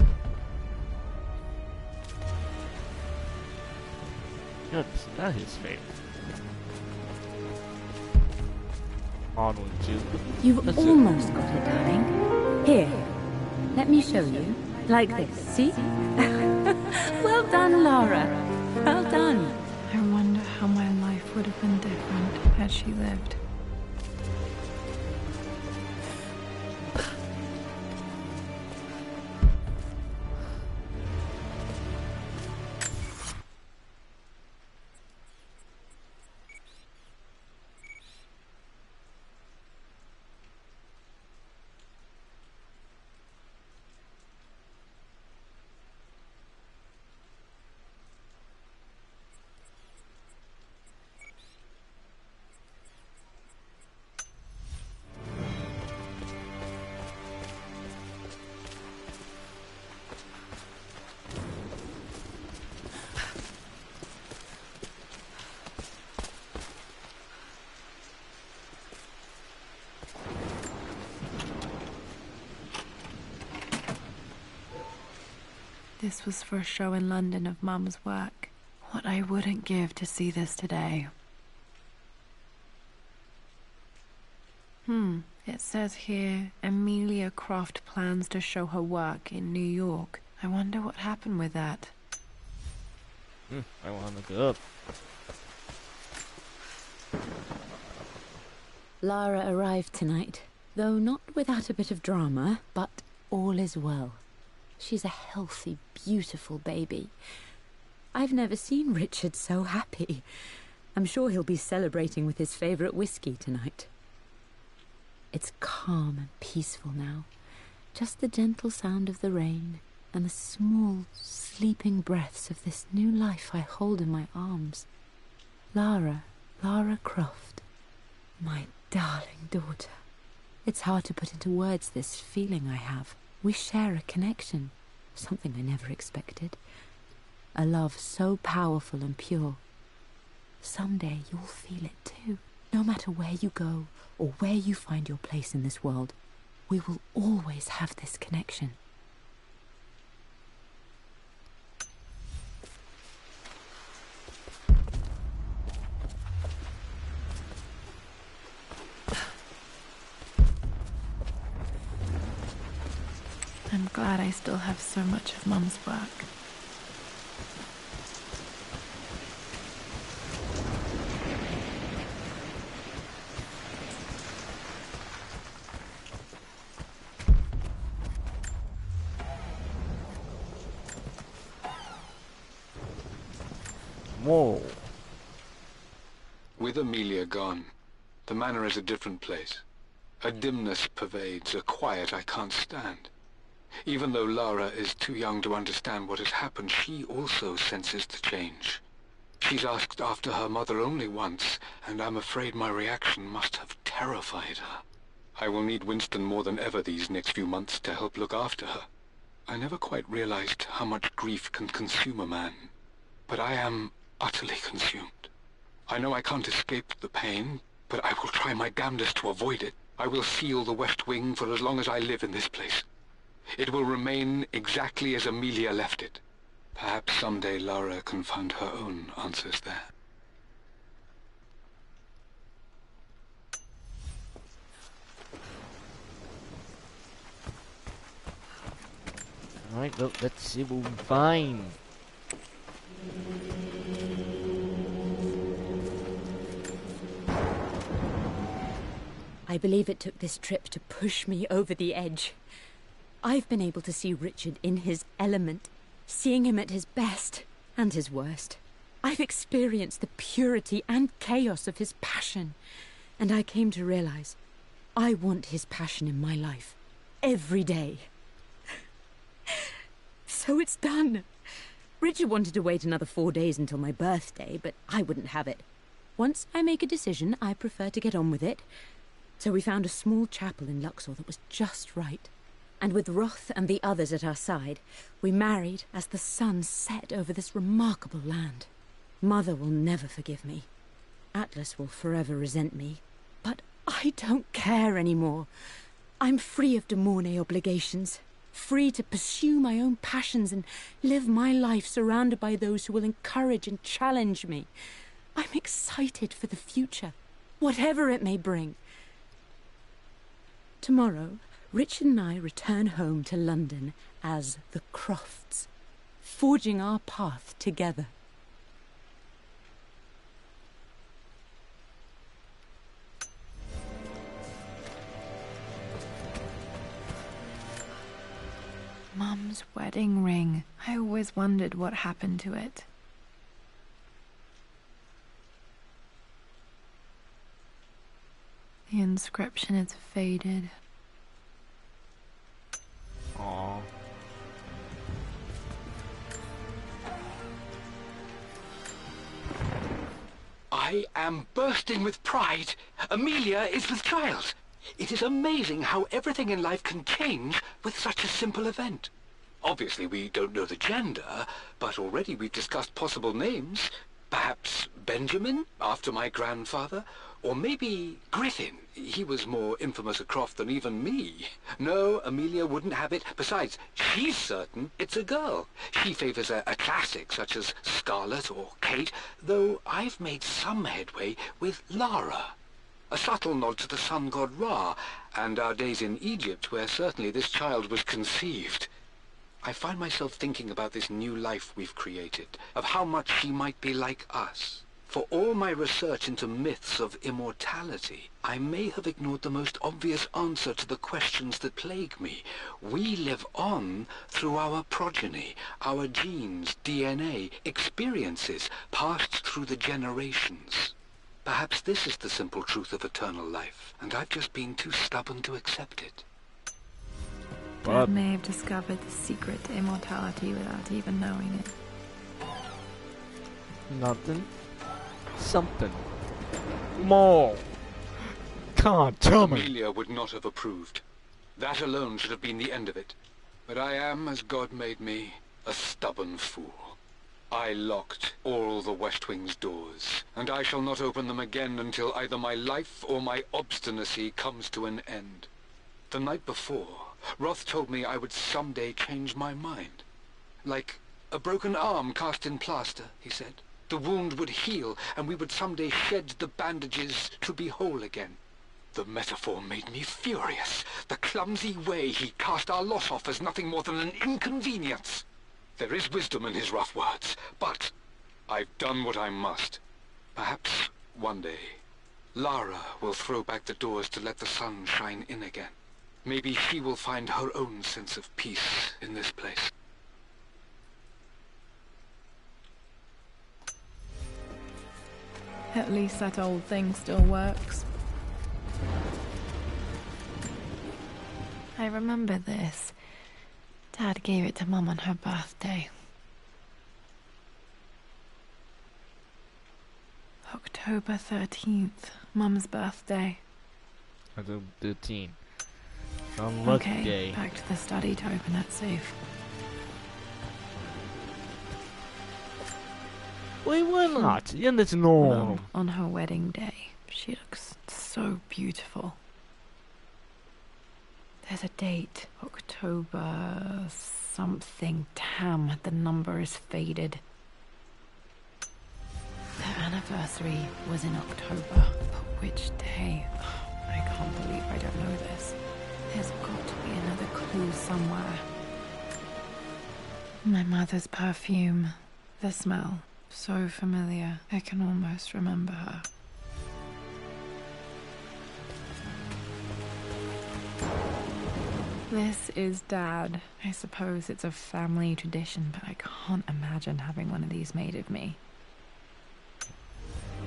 Yes, that is his favorite. Arnold too. You've That's it. almost got it, darling. Here, let me show you. Like this, see? Well done, Lara. Well done. I wonder how my life would have been different had she lived. This was for a show in London of Mum's work. What I wouldn't give to see this today. It says here, Amelia Croft plans to show her work in New York. I wonder what happened with that. I want to look it up. Lara arrived tonight, though not without a bit of drama, but all is well. She's a healthy, beautiful baby. I've never seen Richard so happy. I'm sure he'll be celebrating with his favourite whiskey tonight. It's calm and peaceful now. Just the gentle sound of the rain and the small, sleeping breaths of this new life I hold in my arms. Lara Croft, my darling daughter. It's hard to put into words this feeling I have. We share a connection, something I never expected. A love so powerful and pure. Someday you'll feel it too. No matter where you go or where you find your place in this world, we will always have this connection. I'm glad I still have so much of Mum's work. Whoa. With Amelia gone, the manor is a different place. A dimness pervades, a quiet I can't stand. Even though Lara is too young to understand what has happened, she also senses the change. She's asked after her mother only once, and I'm afraid my reaction must have terrified her. I will need Winston more than ever these next few months to help look after her. I never quite realized how much grief can consume a man, but I am utterly consumed. I know I can't escape the pain, but I will try my damnedest to avoid it. I will seal the West Wing for as long as I live in this place. It will remain exactly as Amelia left it. Perhaps someday Lara can find her own answers there. Alright, well, let's see what we find. I believe it took this trip to push me over the edge. I've been able to see Richard in his element, seeing him at his best and his worst. I've experienced the purity and chaos of his passion, and I came to realize I want his passion in my life every day. So it's done. Richard wanted to wait another 4 days until my birthday, but I wouldn't have it. Once I make a decision, I prefer to get on with it. So we found a small chapel in Luxor that was just right. And with Roth and the others at our side, we married as the sun set over this remarkable land. Mother will never forgive me. Atlas will forever resent me, But I don't care anymore. I'm free of De Mornay obligations. Free to pursue my own passions and live my life surrounded by those who will encourage and challenge me. I'm excited for the future, whatever it may bring. Tomorrow, Richard and I return home to London as the Crofts, forging our path together. Mum's wedding ring. I always wondered what happened to it. The inscription is faded. Aww. I am bursting with pride. Amelia is with child. It is amazing how everything in life can change with such a simple event. Obviously, we don't know the gender, but already we've discussed possible names. Perhaps Benjamin, after my grandfather, or maybe Griffin. He was more infamous a Croft than even me. No, Amelia wouldn't have it. Besides, she's certain it's a girl. She favours a classic such as Scarlet or Kate, though I've made some headway with Lara. A subtle nod to the sun god Ra, and our days in Egypt, where certainly this child was conceived. I find myself thinking about this new life we've created, of how much she might be like us. For all my research into myths of immortality, I may have ignored the most obvious answer to the questions that plague me. We live on through our progeny, our genes, DNA, experiences passed through the generations. Perhaps this is the simple truth of eternal life, and I've just been too stubborn to accept it. Dad may have discovered the secret to immortality without even knowing it. Nothing. Something. More. Can't tell me. Amelia would not have approved. That alone should have been the end of it. But I am, as God made me, a stubborn fool. I locked all the West Wing's doors, and I shall not open them again until either my life or my obstinacy comes to an end. The night before, Roth told me I would someday change my mind. Like a broken arm cast in plaster, he said. The wound would heal, and we would someday shed the bandages to be whole again. The metaphor made me furious. The clumsy way he cast our loss off as nothing more than an inconvenience. There is wisdom in his rough words, but I've done what I must. Perhaps one day, Lara will throw back the doors to let the sun shine in again. Maybe she will find her own sense of peace in this place. At least that old thing still works. I remember this. Dad gave it to Mum on her birthday. October 13th, Mum's birthday. October 13th. Unlucky Okay, day. back to the study to open that safe. Wait, why not? Yeah, that's normal. Mum, on her wedding day, she looks so beautiful. There's a date, October something. Damn, the number is faded. Their anniversary was in October, but which day? Oh, I can't believe I don't know this. There's got to be another clue somewhere. My mother's perfume. The smell. So familiar. I can almost remember her. This is Dad. I suppose it's a family tradition, but I can't imagine having one of these made of me.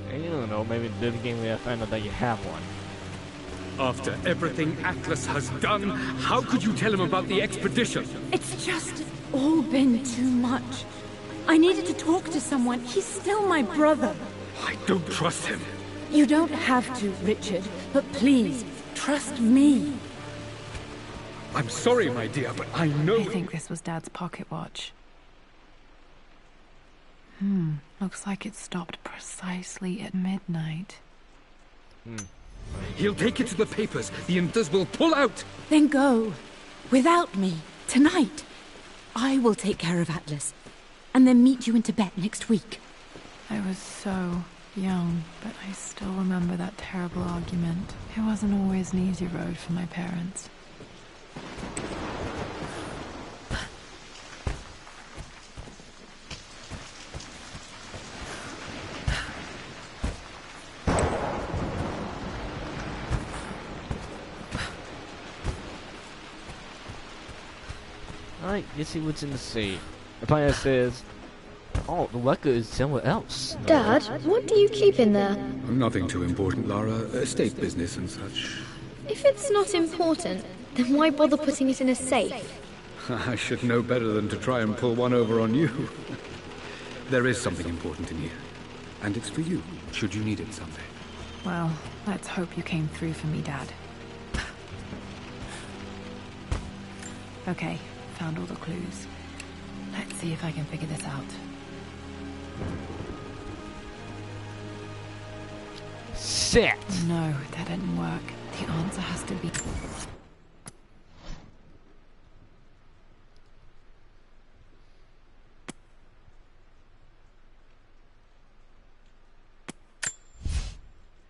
I don't know, maybe this game we have found out that you have one. After everything Atlas has done, how could you tell him about the expedition? It's just all been too much. I needed to talk to someone. He's still my brother. I don't trust him. You don't have to, Richard, but please, trust me. I'm sorry, my dear, but I know... I think this was Dad's pocket watch. Looks like it stopped precisely at midnight. He'll take it to the papers. The Indus will pull out. Then go. Without me. Tonight. I will take care of Atlas. And then meet you in Tibet next week. I was so young, but I still remember that terrible argument. It wasn't always an easy road for my parents. Alright, let's see what's in the safe. The player says, oh, the record is somewhere else. Dad, what do you keep in there? Nothing too important, Lara. Estate business and such. If it's not important, then why bother putting it in a safe? I should know better than to try and pull one over on you. There is something important in here. And it's for you, should you need it someday. Well, let's hope you came through for me, Dad. Okay, found all the clues. Let's see if I can figure this out. Shit! No, that didn't work. The answer has to be...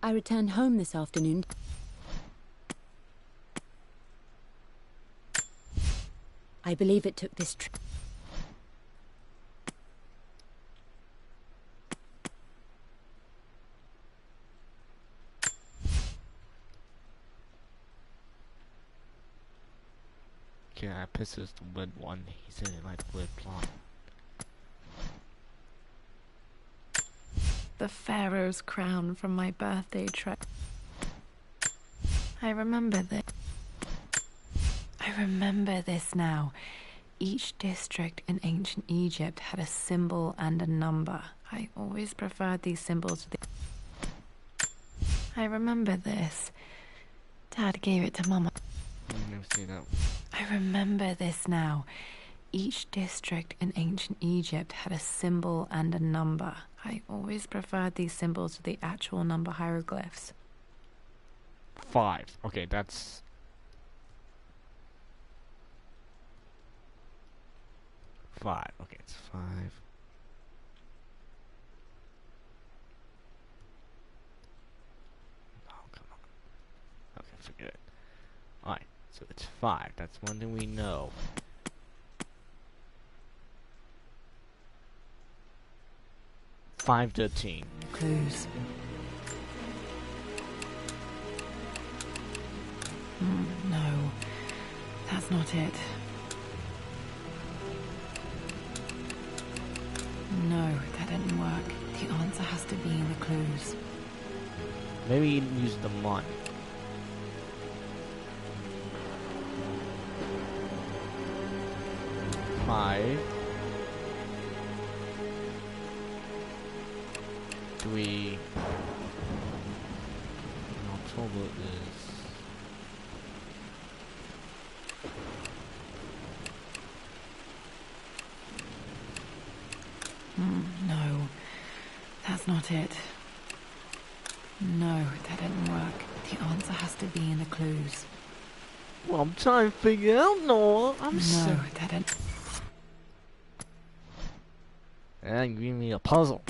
I returned home this afternoon. I believe it took this trip. Okay, I pisses the red one. He said it like the red plot. The Pharaoh's crown from my birthday trip. I remember this. I remember this now. Each district in ancient Egypt had a symbol and a number. I always preferred these symbols to the... I remember this. Dad gave it to Mama. Never seen that. I remember this now. Each district in ancient Egypt had a symbol and a number. I always preferred these symbols to the actual number hieroglyphs. 5. Okay, that's... Five. Okay, it's 5. Oh, come on. Okay, forget it. Alright, so it's 5. That's one thing we know. $5.13. Clues. No, that's not it. No, that didn't work. The answer has to be in the clues. Maybe you can use the money. Five. 3. October is... No, that's not it. No, that didn't work. The answer has to be in the clues. Well, I'm trying to figure out, Noah. I'm No, that didn't... And give me a puzzle.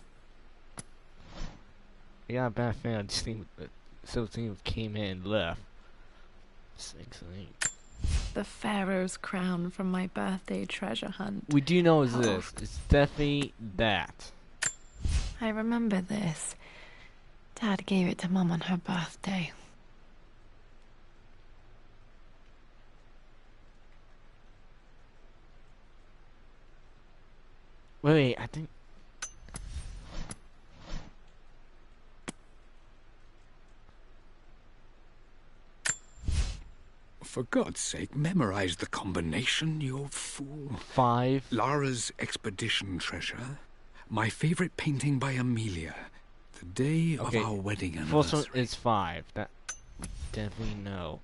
Yeah, bad fan. I just think that 17 came in and left. 6 and 8. The Pharaoh's crown from my birthday treasure hunt. We do know is this. It's definitely that. I remember this. Dad gave it to Mum on her birthday. Wait, I think... For God's sake, memorize the combination, you fool. 5. Lara's expedition treasure. My favorite painting by Amelia. The day of our wedding anniversary. First one is 5. That we definitely know.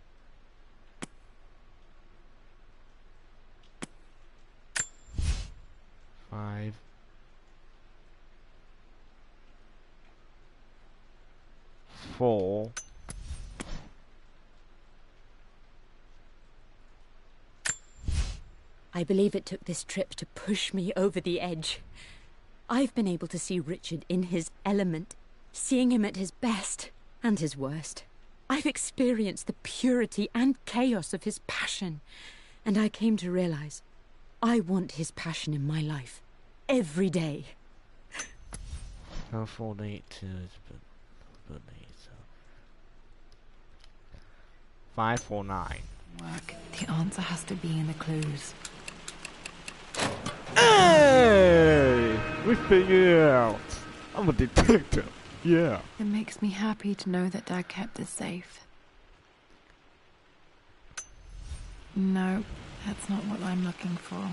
Five. 4. I believe it took this trip to push me over the edge. I've been able to see Richard in his element, seeing him at his best and his worst. I've experienced the purity and chaos of his passion, and I came to realize I want his passion in my life every day. How 482 is but 549. Work. The answer has to be in the clues. Hey! We figured it out. I'm a detective. Yeah. It makes me happy to know that Dad kept this safe. No, that's not what I'm looking for.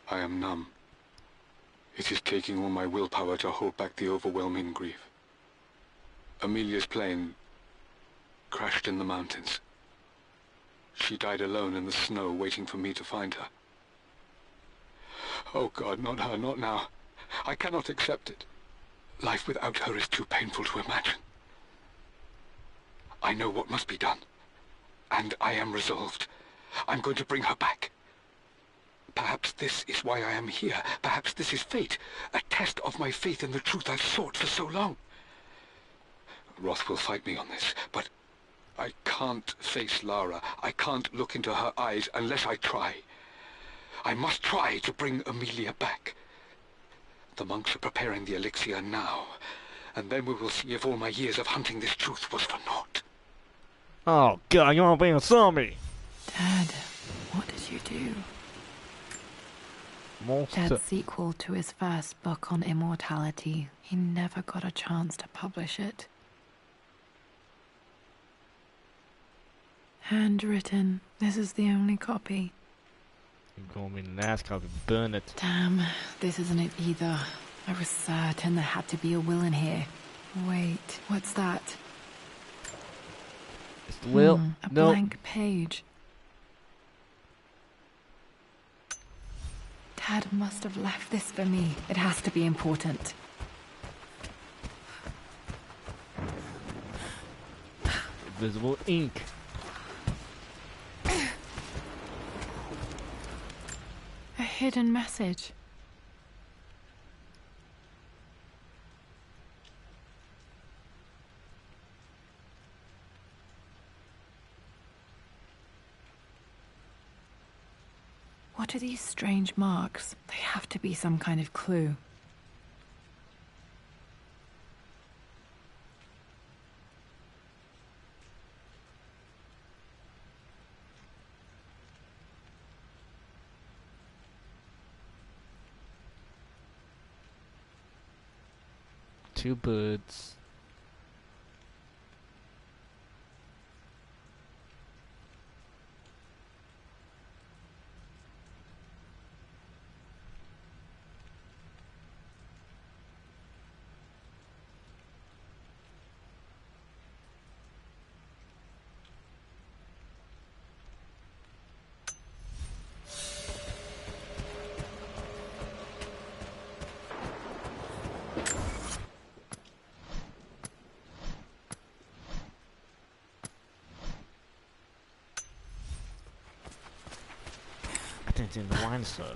I am numb. It is taking all my willpower to hold back the overwhelming grief. Amelia's plane crashed in the mountains. She died alone in the snow, waiting for me to find her. Oh God, not her, not now. I cannot accept it. Life without her is too painful to imagine. I know what must be done, and I am resolved. I'm going to bring her back. Perhaps this is why I am here. Perhaps this is fate, a test of my faith in the truth I've sought for so long. Roth will fight me on this, but I can't face Lara. I can't look into her eyes unless I try. I must try to bring Amelia back. The monks are preparing the elixir now, and then we will see if all my years of hunting this truth was for naught. Oh God, you're being a zombie. Dad, what did you do? Dad's sequel to his first book on immortality. He never got a chance to publish it. Handwritten. This is the only copy. You're gonna be the last copy. Burn it. Damn, this isn't it either. I was certain there had to be a will in here. Wait, what's that? It's the will. A No. blank page. Dad must have left this for me. It has to be important. Invisible ink. A hidden message. What are these strange marks? They have to be some kind of clue. Two birds. It's in the wine cellar.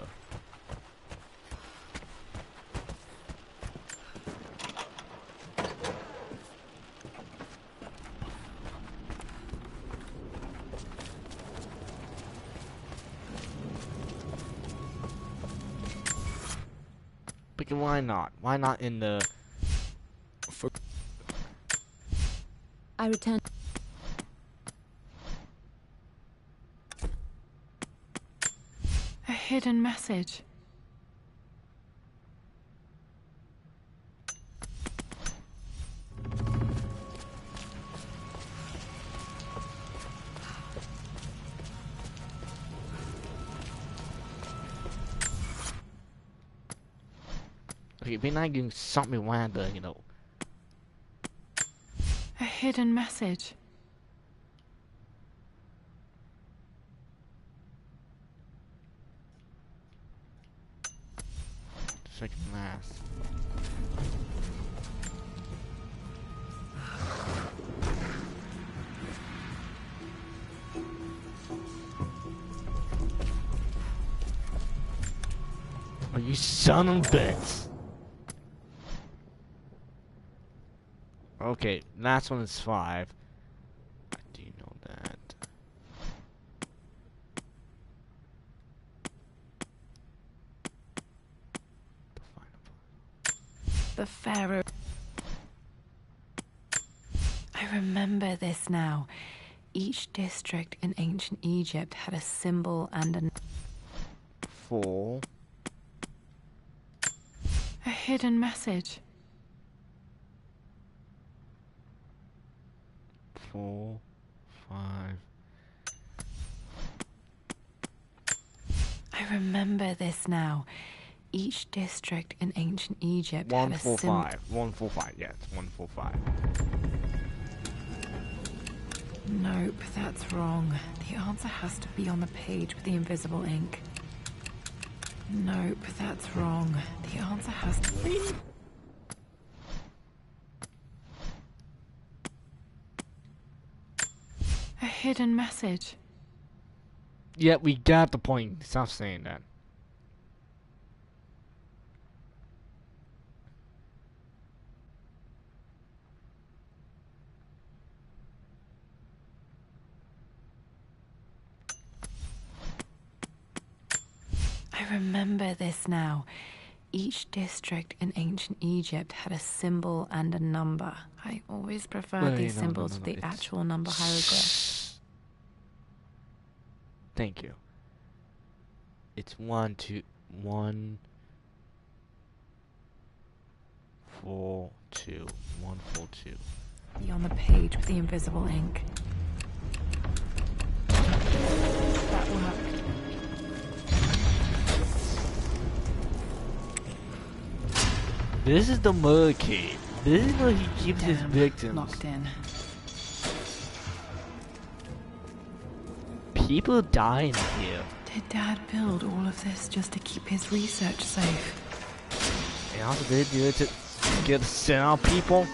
But why not? Why not in the... I returned. A hidden message. Okay, we're not doing something random, you know. A hidden message. Second last. You son of a bitch. Okay, last one is 5. I do know that. The Pharaoh. I remember this now. Each district in ancient Egypt had a symbol and a 4. a hidden message. 4, 5. I remember this now. Each district in ancient Egypt had a symbol. 145. 145. Yes, 145. Nope, that's wrong. The answer has to be on the page with the invisible ink. Nope, that's wrong. The answer has to be... a hidden message. Yeah, we got the point. Stop saying that. I remember this now. Each district in ancient Egypt had a symbol and a number. I always prefer these symbols to the actual number hieroglyph. Thank you. It's 1, 2, 1, 4, 2, 1, 4, 2. Be on the page with the invisible ink. That worked. This is the murder cave. This is where he keeps his victims. Locked in. People die in here. Did Dad build all of this just to keep his research safe? And also did do it to get sent out people.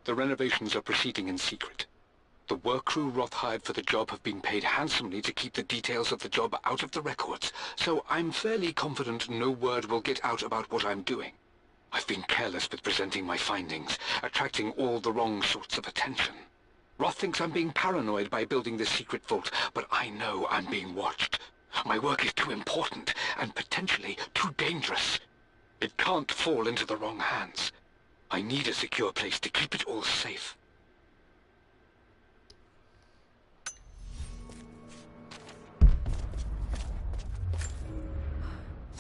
The renovations are proceeding in secret. The work crew Roth hired for the job have been paid handsomely to keep the details of the job out of the records, so I'm fairly confident no word will get out about what I'm doing. I've been careless with presenting my findings, attracting all the wrong sorts of attention. Roth thinks I'm being paranoid by building this secret vault, but I know I'm being watched. My work is too important, and potentially too dangerous. It can't fall into the wrong hands. I need a secure place to keep it all safe.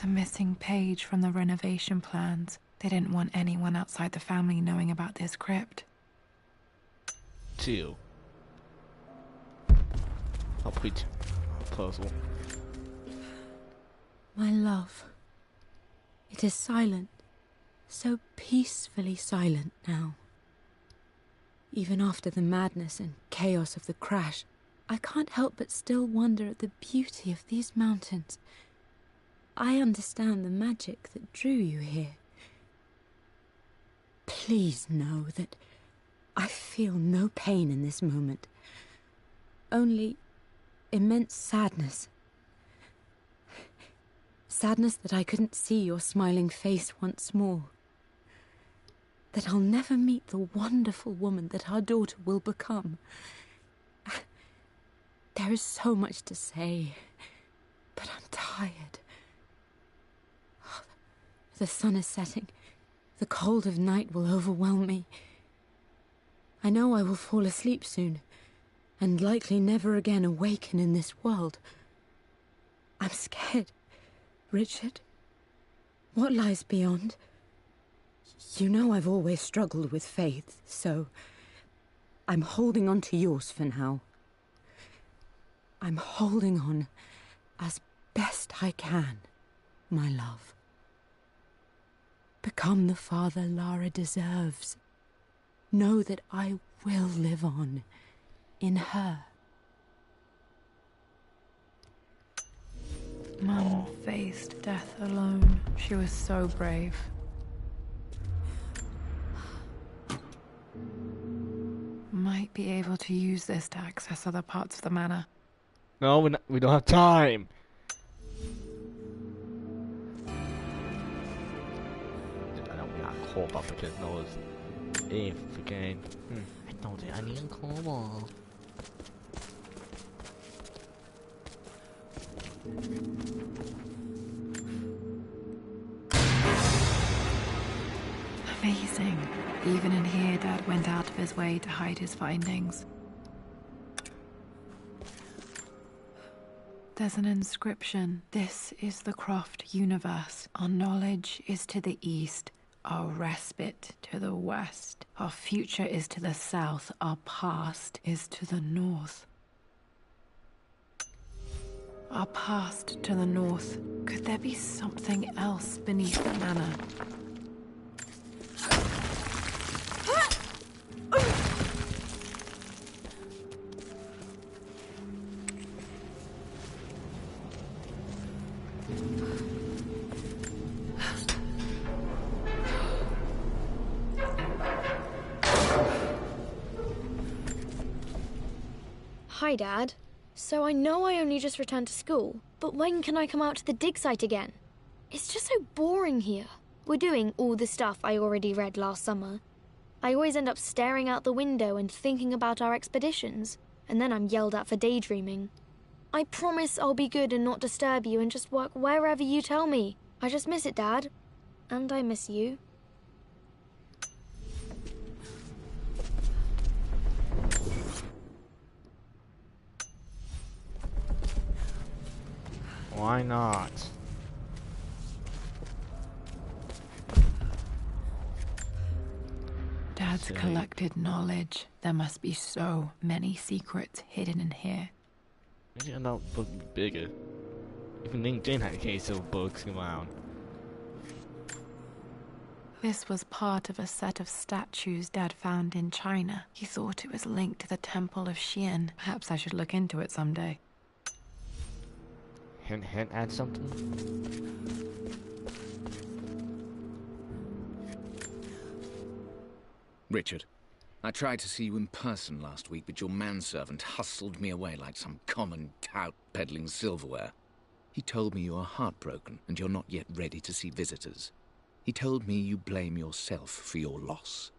The missing page from the renovation plans. They didn't want anyone outside the family knowing about this crypt. 2. Complete puzzle. My love. It is silent. So peacefully silent now. Even after the madness and chaos of the crash, I can't help but still wonder at the beauty of these mountains. I understand the magic that drew you here. Please know that I feel no pain in this moment. Only immense sadness. Sadness that I couldn't see your smiling face once more. That I'll never meet the wonderful woman that our daughter will become. There is so much to say, but I'm tired. The sun is setting. The cold of night will overwhelm me. I know I will fall asleep soon, and likely never again awaken in this world. I'm scared. Richard, what lies beyond? You know I've always struggled with faith, so I'm holding on to yours for now. I'm holding on as best I can, my love. Become the father Lara deserves. Know that I will live on in her. Mum faced death alone. She was so brave. Might be able to use this to access other parts of the manor. No, we don't have time. I don't got caught up because knows if again. I told you I need a cobalt. Amazing. Even in here, Dad went out of his way to hide his findings. There's an inscription. This is the Croft universe. Our knowledge is to the east, our respite to the west. Our future is to the south, our past is to the north. Our past to the north. Could there be something else beneath the manor? Hi, Dad. So I know I only just returned to school, but when can I come out to the dig site again? It's just so boring here. We're doing all the stuff I already read last summer. I always end up staring out the window and thinking about our expeditions, and then I'm yelled at for daydreaming. I promise I'll be good and not disturb you and just work wherever you tell me. I just miss it, Dad. And I miss you. Why not? Dad's collected knowledge. There must be so many secrets hidden in here. Maybe that book would be bigger. Even Ning Jin had a case of books around. This was part of a set of statues Dad found in China. He thought it was linked to the Temple of Xian. Perhaps I should look into it someday. Hint, hint, add something? Richard, I tried to see you in person last week, but your manservant hustled me away like some common tout peddling silverware. He told me you are heartbroken and you're not yet ready to see visitors. He told me you blame yourself for your loss.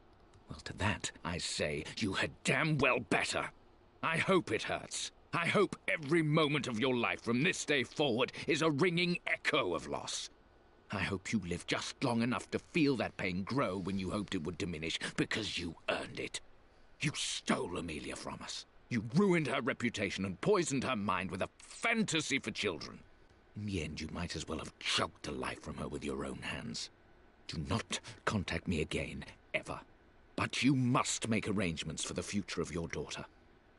Well, to that, I say you had damn well better. I hope it hurts. I hope every moment of your life from this day forward is a ringing echo of loss. I hope you live just long enough to feel that pain grow when you hoped it would diminish, because you earned it. You stole Amelia from us. You ruined her reputation and poisoned her mind with a fantasy for children. In the end, you might as well have choked the life from her with your own hands. Do not contact me again, ever. But you must make arrangements for the future of your daughter.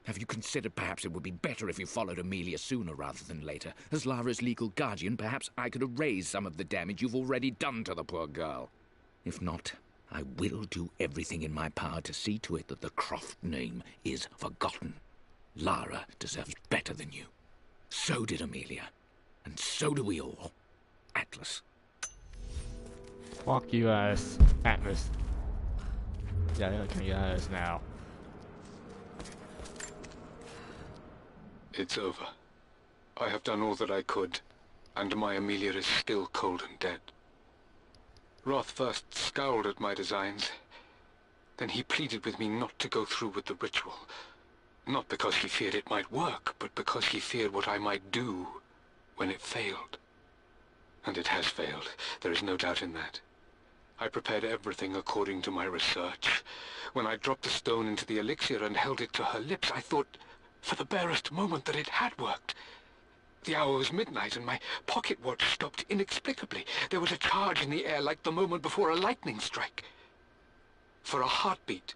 Have you considered perhaps it would be better if you followed Amelia sooner rather than later? As Lara's legal guardian, perhaps I could erase some of the damage you've already done to the poor girl. If not, I will do everything in my power to see to it that the Croft name is forgotten. Lara deserves better than you. So did Amelia. And so do we all. Atlas. Fuck you guys. Atlas. Yeah, I can you guys now. It's over. I have done all that I could, and my Amelia is still cold and dead. Roth first scowled at my designs. Then he pleaded with me not to go through with the ritual. Not because he feared it might work, but because he feared what I might do when it failed. And it has failed. There is no doubt in that. I prepared everything according to my research. When I dropped the stone into the elixir and held it to her lips, I thought for the barest moment that it had worked. The hour was midnight and my pocket watch stopped inexplicably. There was a charge in the air like the moment before a lightning strike. For a heartbeat,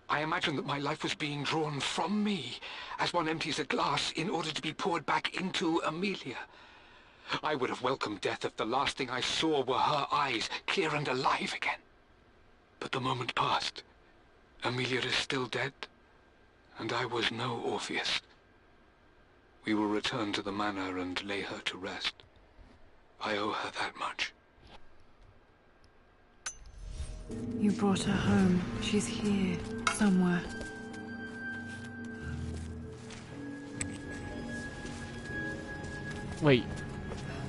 I imagined that my life was being drawn from me as one empties a glass in order to be poured back into Amelia. I would have welcomed death if the last thing I saw were her eyes, clear and alive again. But the moment passed. Amelia is still dead, and I was no Orpheus. We will return to the manor and lay her to rest. I owe her that much. You brought her home. She's here, somewhere. Wait.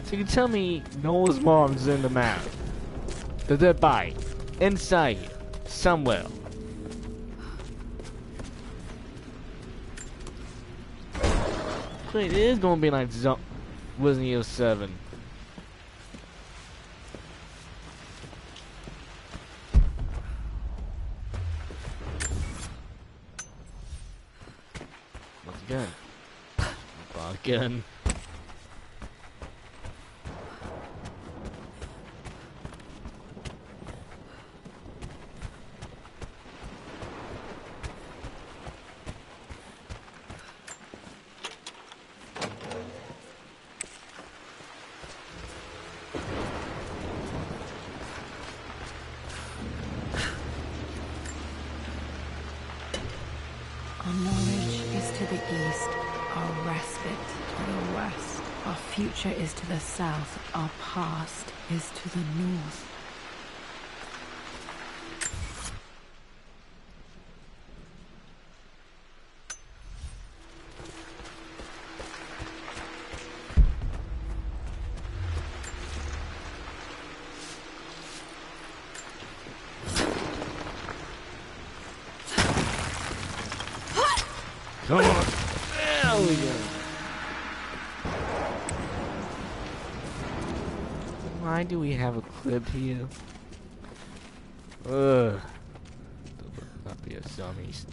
So you tell me Noel's mom's in the map. The dead body. Inside here. Somewhere. Wait, it is gonna be like Resident Evil 7. Once again. Again. Our knowledge is to the east, our respite to the west. Our future is to the south, our past is to the north. Come on. There we go. Why do we have a clip here? Ugh. Not be a zombies.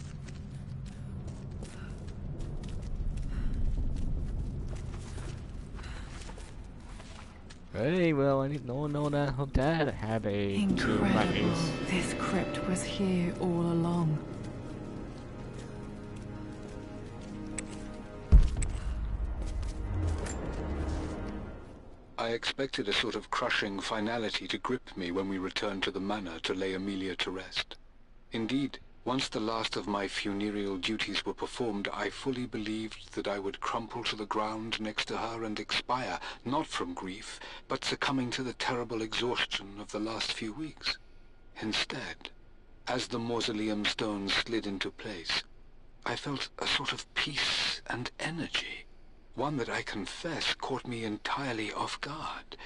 Hey, well, I didn't know that her dad had a Incredible. This crypt was here all along. I expected a sort of crushing finality to grip me when we returned to the manor to lay Amelia to rest. Indeed, once the last of my funereal duties were performed, I fully believed that I would crumple to the ground next to her and expire, not from grief, but succumbing to the terrible exhaustion of the last few weeks. Instead, as the mausoleum stones slid into place, I felt a sort of peace and energy. One that I confess caught me entirely off guard.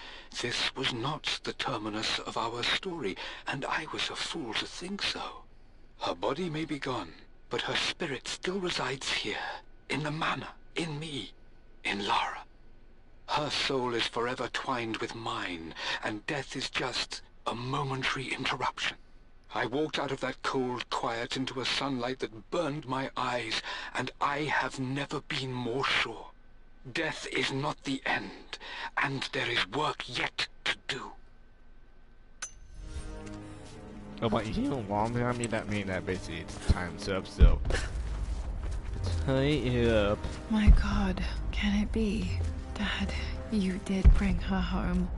This was not the terminus of our story, and I was a fool to think so. Her body may be gone, but her spirit still resides here, in the manor, in me, in Lara. Her soul is forever twined with mine, and death is just a momentary interruption. I walked out of that cold quiet into a sunlight that burned my eyes, and I have never been more sure. Death is not the end, and there is work yet to do. Oh, but you know, long I mean that basically it's time's up, so tie up. My God, can it be? Dad, you did bring her home.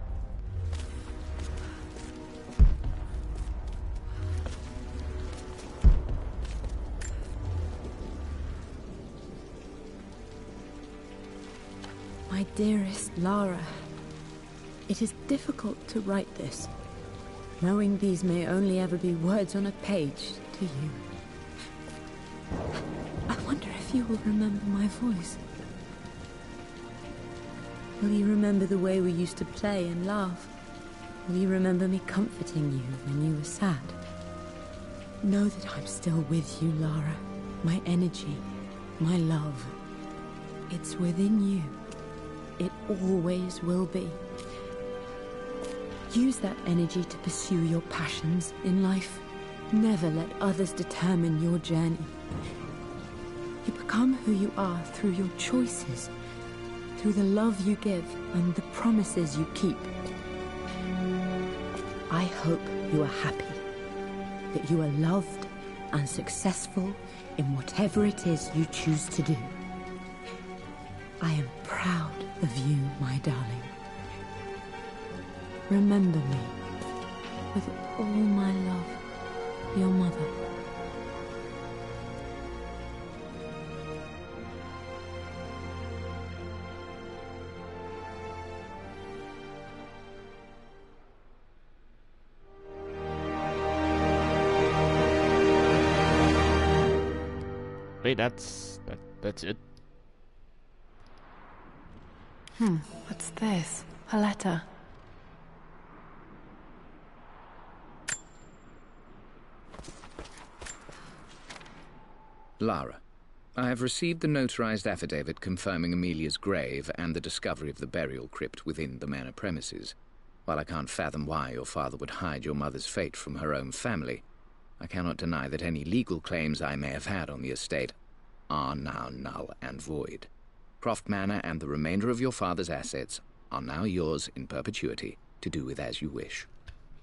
My dearest Lara, it is difficult to write this, knowing these may only ever be words on a page to you. I wonder if you will remember my voice. Will you remember the way we used to play and laugh? Will you remember me comforting you when you were sad? Know that I'm still with you, Lara. My energy, my love. It's within you. It always will be. Use that energy to pursue your passions in life. Never let others determine your journey. You become who you are through your choices, through the love you give and the promises you keep. I hope you are happy, that you are loved and successful in whatever it is you choose to do. I am proud of you, my darling. Remember me with all my love, your mother. Wait, that's it. What's this? A letter. Lara, I have received the notarized affidavit confirming Amelia's grave and the discovery of the burial crypt within the manor premises. While I can't fathom why your father would hide your mother's fate from her own family, I cannot deny that any legal claims I may have had on the estate are now null and void. Croft Manor and the remainder of your father's assets are now yours in perpetuity to do with as you wish.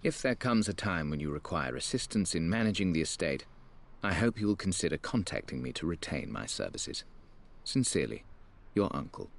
If there comes a time when you require assistance in managing the estate, I hope you will consider contacting me to retain my services. Sincerely, your uncle.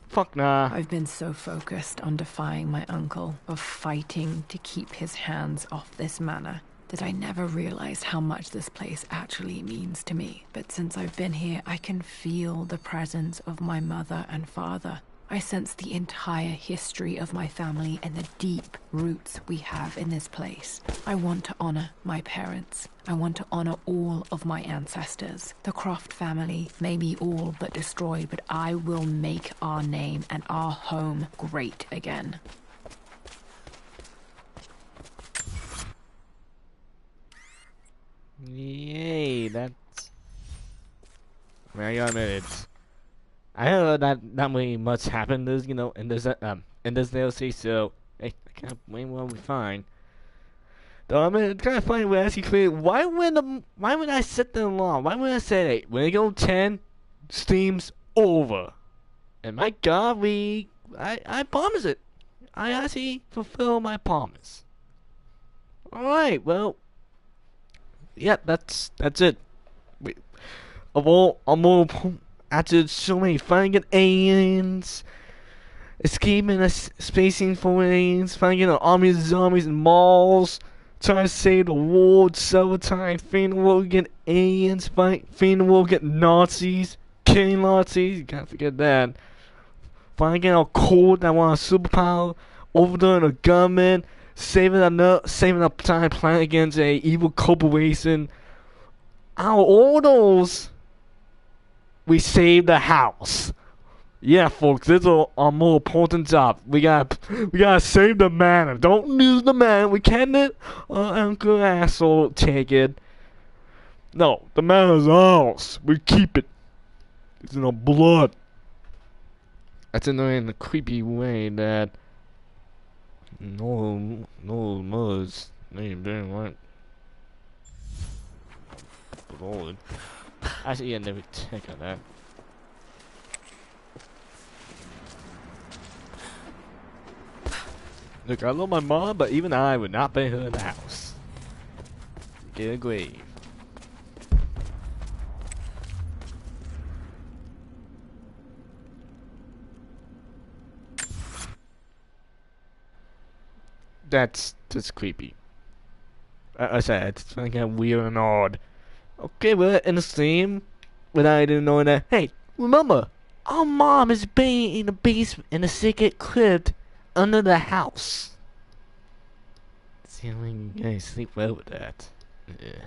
Fuck nah. I've been so focused on defying my uncle, of fighting to keep his hands off this manor, that I never realized how much this place actually means to me. But since I've been here, I can feel the presence of my mother and father. I sense the entire history of my family and the deep roots we have in this place. I want to honor my parents. I want to honor all of my ancestors. The Croft family may be all but destroyed, but I will make our name and our home great again. Yay, that's... I mean, I gotta admit, I don't know that really much happened, you know, in this DLC, so I can't blame what we find. Though I mean, it's kind of funny when I actually created. Why would I set them along? Why would I say, hey, when I go 10, Steam's over? And my God, I promise it. I actually fulfill my promise. All right, well, yeah, that's it. After so many finding aliens, escaping spacing for aliens, finding armies of zombies and malls, trying to save the world several times, fighting the world against aliens, fighting the world against Nazis, killing Nazis, you can't forget that. Finding a code that want a superpower, overthrowing the government, saving up time playing against a evil corporation. Out of all those, we saved the house. Yeah, folks, this is our more important job. We gotta save the manor. Don't lose the manor. We can't let Uncle Asshole take it. No, the manor's ours. We keep it. It's in our blood. That's in a creepy way that no mothers ain't doing right. Lord. Actually, I never take on that. Look, I love my mom, but even I would not bury her in the house. Get a grave. That's creepy. I said, it's kind of weird and odd. Okay, we're in the stream without even knowing that. Hey, remember, our mom is buried in the basement in a secret crypt under the house. See, I mean, you guys sleep well with that. Yeah.